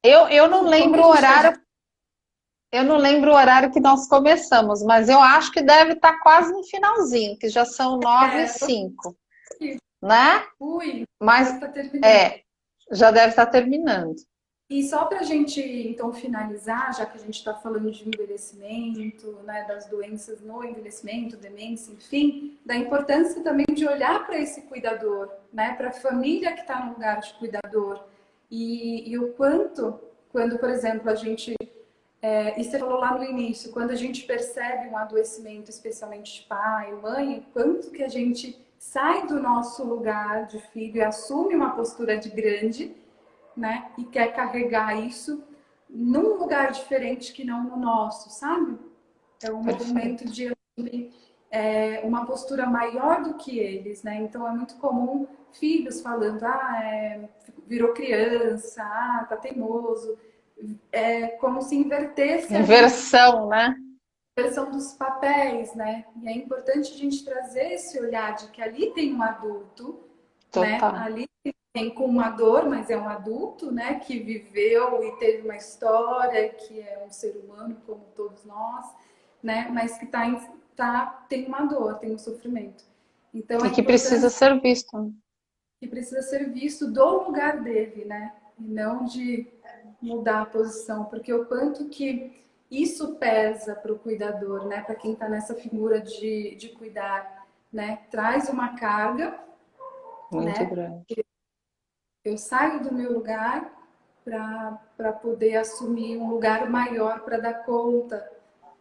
Eu não lembro o horário. Eu não lembro o horário que nós começamos, mas eu acho que deve estar quase no finalzinho, que já são 9h05, né? Mas já deve estar terminando. E só para a gente, então, finalizar, já que a gente está falando de envelhecimento, né, das doenças no envelhecimento, demência, enfim, da importância também de olhar para esse cuidador, né, para a família que está no lugar de cuidador. E o quanto, quando, por exemplo, a gente... e você falou lá no início, quando a gente percebe um adoecimento, especialmente de pai, mãe, o quanto que a gente sai do nosso lugar de filho e assume uma postura de grande, né? E quer carregar isso num lugar diferente que não no nosso, sabe? É um movimento Perfeito. de assumir uma postura maior do que eles, né? Então é muito comum filhos falando, virou criança, tá teimoso. É como se invertesse ali Inversão, né? a inversão dos papéis, né? E é importante a gente trazer esse olhar de que ali tem um adulto, né? Total. Ali tem com uma dor, mas é um adulto, né? Que viveu e teve uma história, que é um ser humano como todos nós, né? Mas que tem uma dor, tem um sofrimento. Então E é que precisa importante ser visto, né? que precisa ser visto do lugar dele, né? E não de mudar a posição, porque o quanto que isso pesa para o cuidador, né? Para quem está nessa figura de cuidar, né? Traz uma carga, Muito né? grande. Eu saio do meu lugar para poder assumir um lugar maior para dar conta,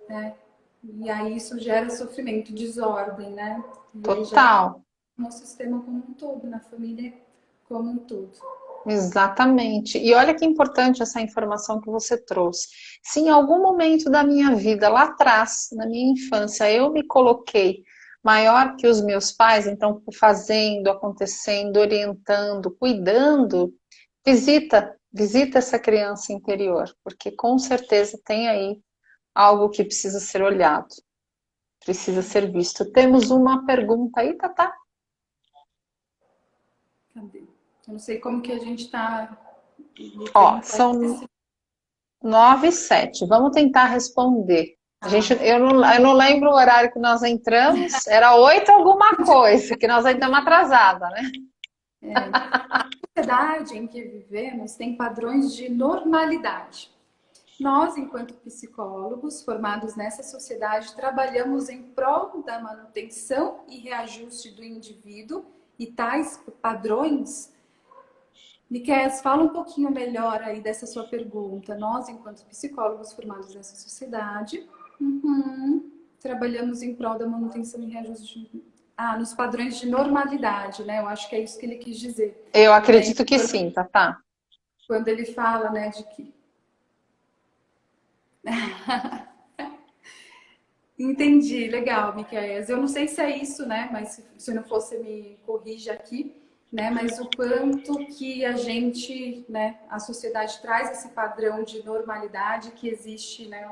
né? E aí isso gera sofrimento, desordem, né? E aí gera Total. no sistema como um todo, na família como um todo. Exatamente. E olha que importante essa informação que você trouxe. Se em algum momento da minha vida, lá atrás, na minha infância, eu me coloquei maior que os meus pais, então fazendo, acontecendo, orientando, cuidando, visita essa criança interior, porque com certeza tem aí algo que precisa ser olhado, precisa ser visto. Temos uma pergunta aí, Tatá? Cadê? Eu não sei como que a gente está no Ó, tempo. são 9h07. Vamos tentar responder. Ah, Eu não lembro o horário que nós entramos. Era 8 alguma coisa, que nós ainda estamos atrasada, né? a sociedade em que vivemos tem padrões de normalidade. Nós, enquanto psicólogos formados nessa sociedade, trabalhamos em prol da manutenção e reajuste do indivíduo e tais padrões. Miquel, fala um pouquinho melhor aí dessa sua pergunta. Nós, enquanto psicólogos formados nessa sociedade, trabalhamos em prol da manutenção e reajuste nos padrões de normalidade, né? Eu acho que é isso que ele quis dizer. Eu Né? acredito que sim, Tatá. Quando ele fala, né, de que entendi, legal, Miquéias. Eu não sei se é isso, né? Mas se não for, você me corrija aqui, né? Mas o quanto que a gente, né? A sociedade traz esse padrão de normalidade que existe, né?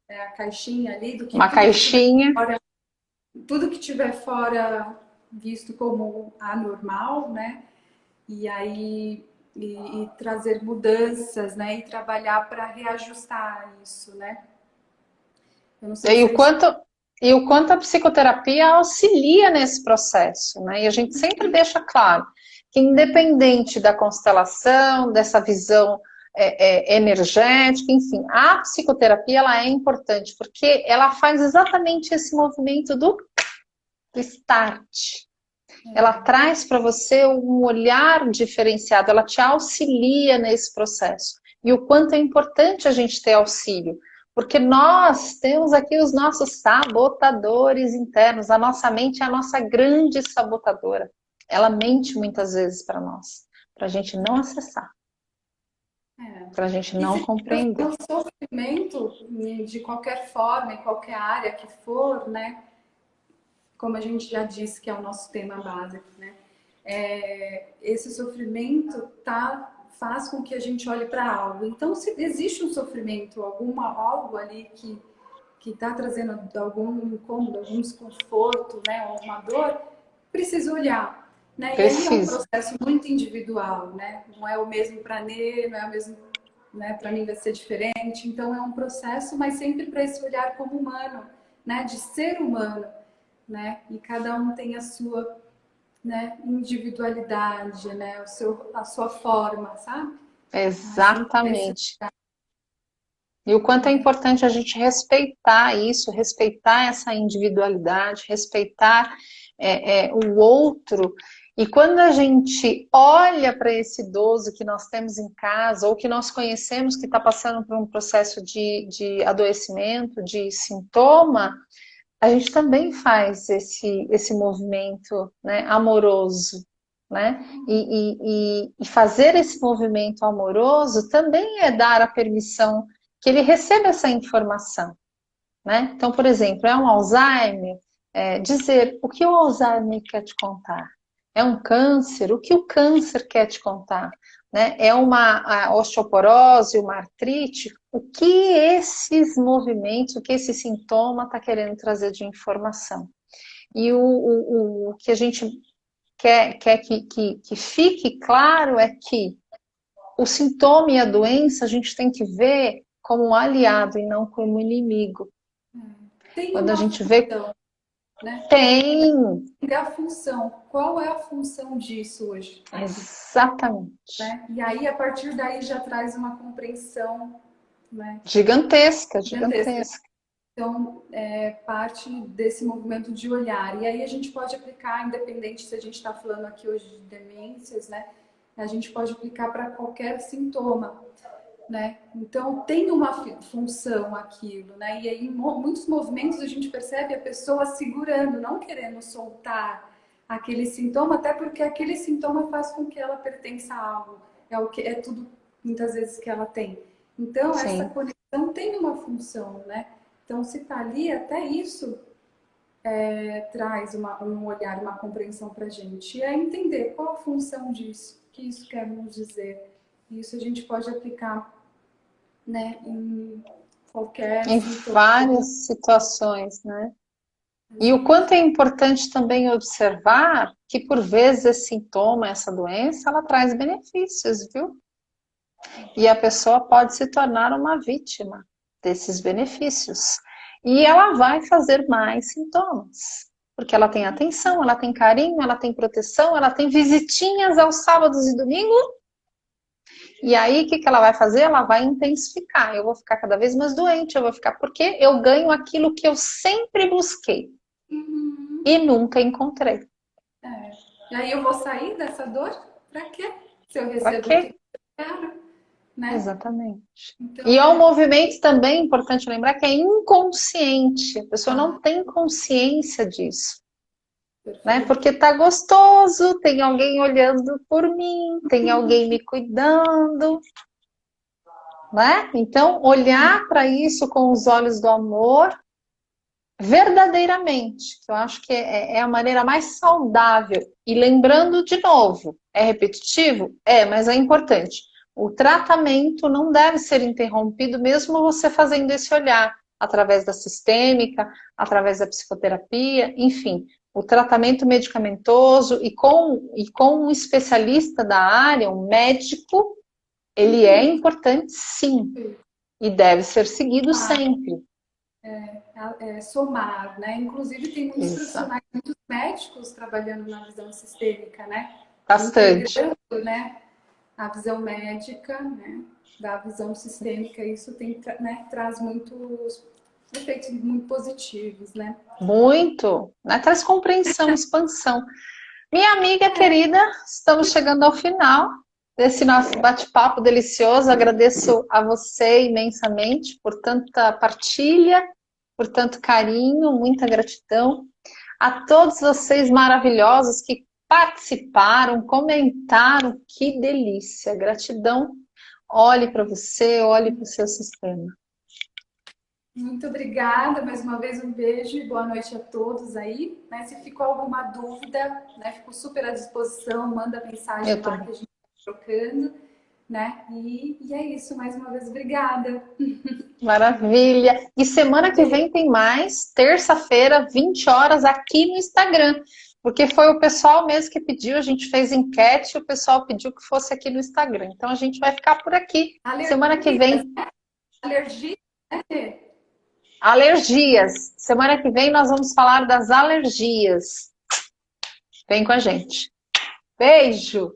A caixinha ali do que Uma caixinha. tudo que tiver fora visto como anormal, né? E aí e trazer mudanças, né? E trabalhar para reajustar isso, né? Eu não sei E se o é isso. quanto, e o quanto a psicoterapia auxilia nesse processo, né? E a gente sempre deixa claro que, independente da constelação, dessa visão energética, enfim, a psicoterapia ela é importante porque ela faz exatamente esse movimento do start. Ela traz para você um olhar diferenciado, ela te auxilia nesse processo. E o quanto é importante a gente ter auxílio, porque nós temos aqui os nossos sabotadores internos, a nossa mente é a nossa grande sabotadora. Ela mente muitas vezes para nós, para a gente não acessar, para a gente E não se compreender. o sofrimento, de qualquer forma, em qualquer área que for, né? Como a gente já disse que é o nosso tema básico, né? Esse sofrimento faz com que a gente olhe para algo. Então, se existe um sofrimento, algo ali que está trazendo algum incômodo, algum desconforto, né, alguma dor, precisa olhar, né? E aí é um Precisa. processo muito individual, né? Não é o mesmo para Nê, não é o mesmo, né? Para mim vai ser diferente. Então é um processo, mas sempre para esse olhar como humano, né? De ser humano, né? E cada um tem a sua, né, individualidade, né? A sua forma, sabe? Mas esse, Exatamente. E o quanto é né? importante a gente respeitar isso, respeitar essa individualidade, respeitar o outro. E quando a gente olha para esse idoso que nós temos em casa, ou que nós conhecemos que está passando por um processo de adoecimento, de sintoma, a gente também faz esse movimento, né, amoroso. né? E fazer esse movimento amoroso também é dar a permissão que ele receba essa informação, né? Então, por exemplo, é um Alzheimer, dizer o que o Alzheimer quer te contar. É um câncer, o que o câncer quer te contar, né? É uma osteoporose, uma artrite, o que esses movimentos, o que esse sintoma está querendo trazer de informação. E o que a gente quer que fique claro é que o sintoma e a doença a gente tem que ver como um aliado e não como inimigo. Tem Quando a uma gente vê, função, né? tem. E a função, qual é a função disso hoje? Exatamente. Né? E aí, a partir daí, já traz uma compreensão, né, Gigantesca, gigantesca. gigantesca. Então, parte desse movimento de olhar. E aí a gente pode aplicar, independente se a gente está falando aqui hoje de demências, né? A gente pode aplicar para qualquer sintoma, né? Então, tem uma função aquilo, né? E aí, em muitos movimentos a gente percebe a pessoa segurando, não querendo soltar aquele sintoma, até porque aquele sintoma faz com que ela pertença a algo. É tudo, muitas vezes, que ela tem. Então, essa Sim. conexão tem uma função, né? Então, se está ali, até isso traz um olhar, uma compreensão para a gente. E é entender qual a função disso, o que isso quer nos dizer. Isso a gente pode aplicar, né, em qualquer Em sintoma. várias situações, né? E o quanto é importante também observar que, por vezes, esse sintoma, essa doença, ela traz benefícios, viu? E a pessoa pode se tornar uma vítima desses benefícios. E ela vai fazer mais sintomas. Porque ela tem atenção, ela tem carinho, ela tem proteção, ela tem visitinhas aos sábados e domingos. E aí, o que ela vai fazer? Ela vai intensificar. Eu vou ficar cada vez mais doente, eu vou ficar porque eu ganho aquilo que eu sempre busquei Uhum. e nunca encontrei. E aí eu vou sair dessa dor? Para quê? Se eu Para recebo aquilo quê? que eu quero, né? Exatamente. E Então, é um movimento também importante lembrar que é inconsciente. A pessoa não ah, tem consciência disso, né? perfeito. Porque tá gostoso, tem alguém olhando por mim, tem alguém me cuidando, né? Então, olhar para isso com os olhos do amor verdadeiramente, que eu acho que é a maneira mais saudável. E lembrando de novo, é repetitivo? É, mas é importante. O tratamento não deve ser interrompido, mesmo você fazendo esse olhar, através da sistêmica, através da psicoterapia, enfim. O tratamento medicamentoso e com um especialista da área, um médico, ele é importante sim, e deve ser seguido sempre. Somar, né? Inclusive tem muitos Exato. profissionais, muitos médicos trabalhando na visão sistêmica, né? Bastante. Integrando, né, a visão médica, né, da visão sistêmica. Isso tem, né, traz muitos efeitos muito positivos, né? Muito, né? Traz compreensão, expansão. Minha amiga querida, estamos chegando ao final desse nosso bate-papo delicioso. Agradeço a você imensamente por tanta partilha, por tanto carinho, muita gratidão. A todos vocês maravilhosos que participaram, comentaram, que delícia. Gratidão. Olhe para você, olhe para o seu sistema. Muito obrigada, mais uma vez um beijo e boa noite a todos aí, né? Se ficou alguma dúvida, né? Fico super à disposição, manda mensagem Eu lá também. que a gente está trocando, né? E é isso, mais uma vez, obrigada. Maravilha. E semana que Beijo. vem tem mais, terça-feira, 20 horas, aqui no Instagram. Porque foi o pessoal mesmo que pediu, a gente fez enquete, o pessoal pediu que fosse aqui no Instagram. Então a gente vai ficar por aqui. Semana que Alergias, vem, alergia, né? alergias. Semana que vem nós vamos falar das alergias. Vem com a gente. Beijo!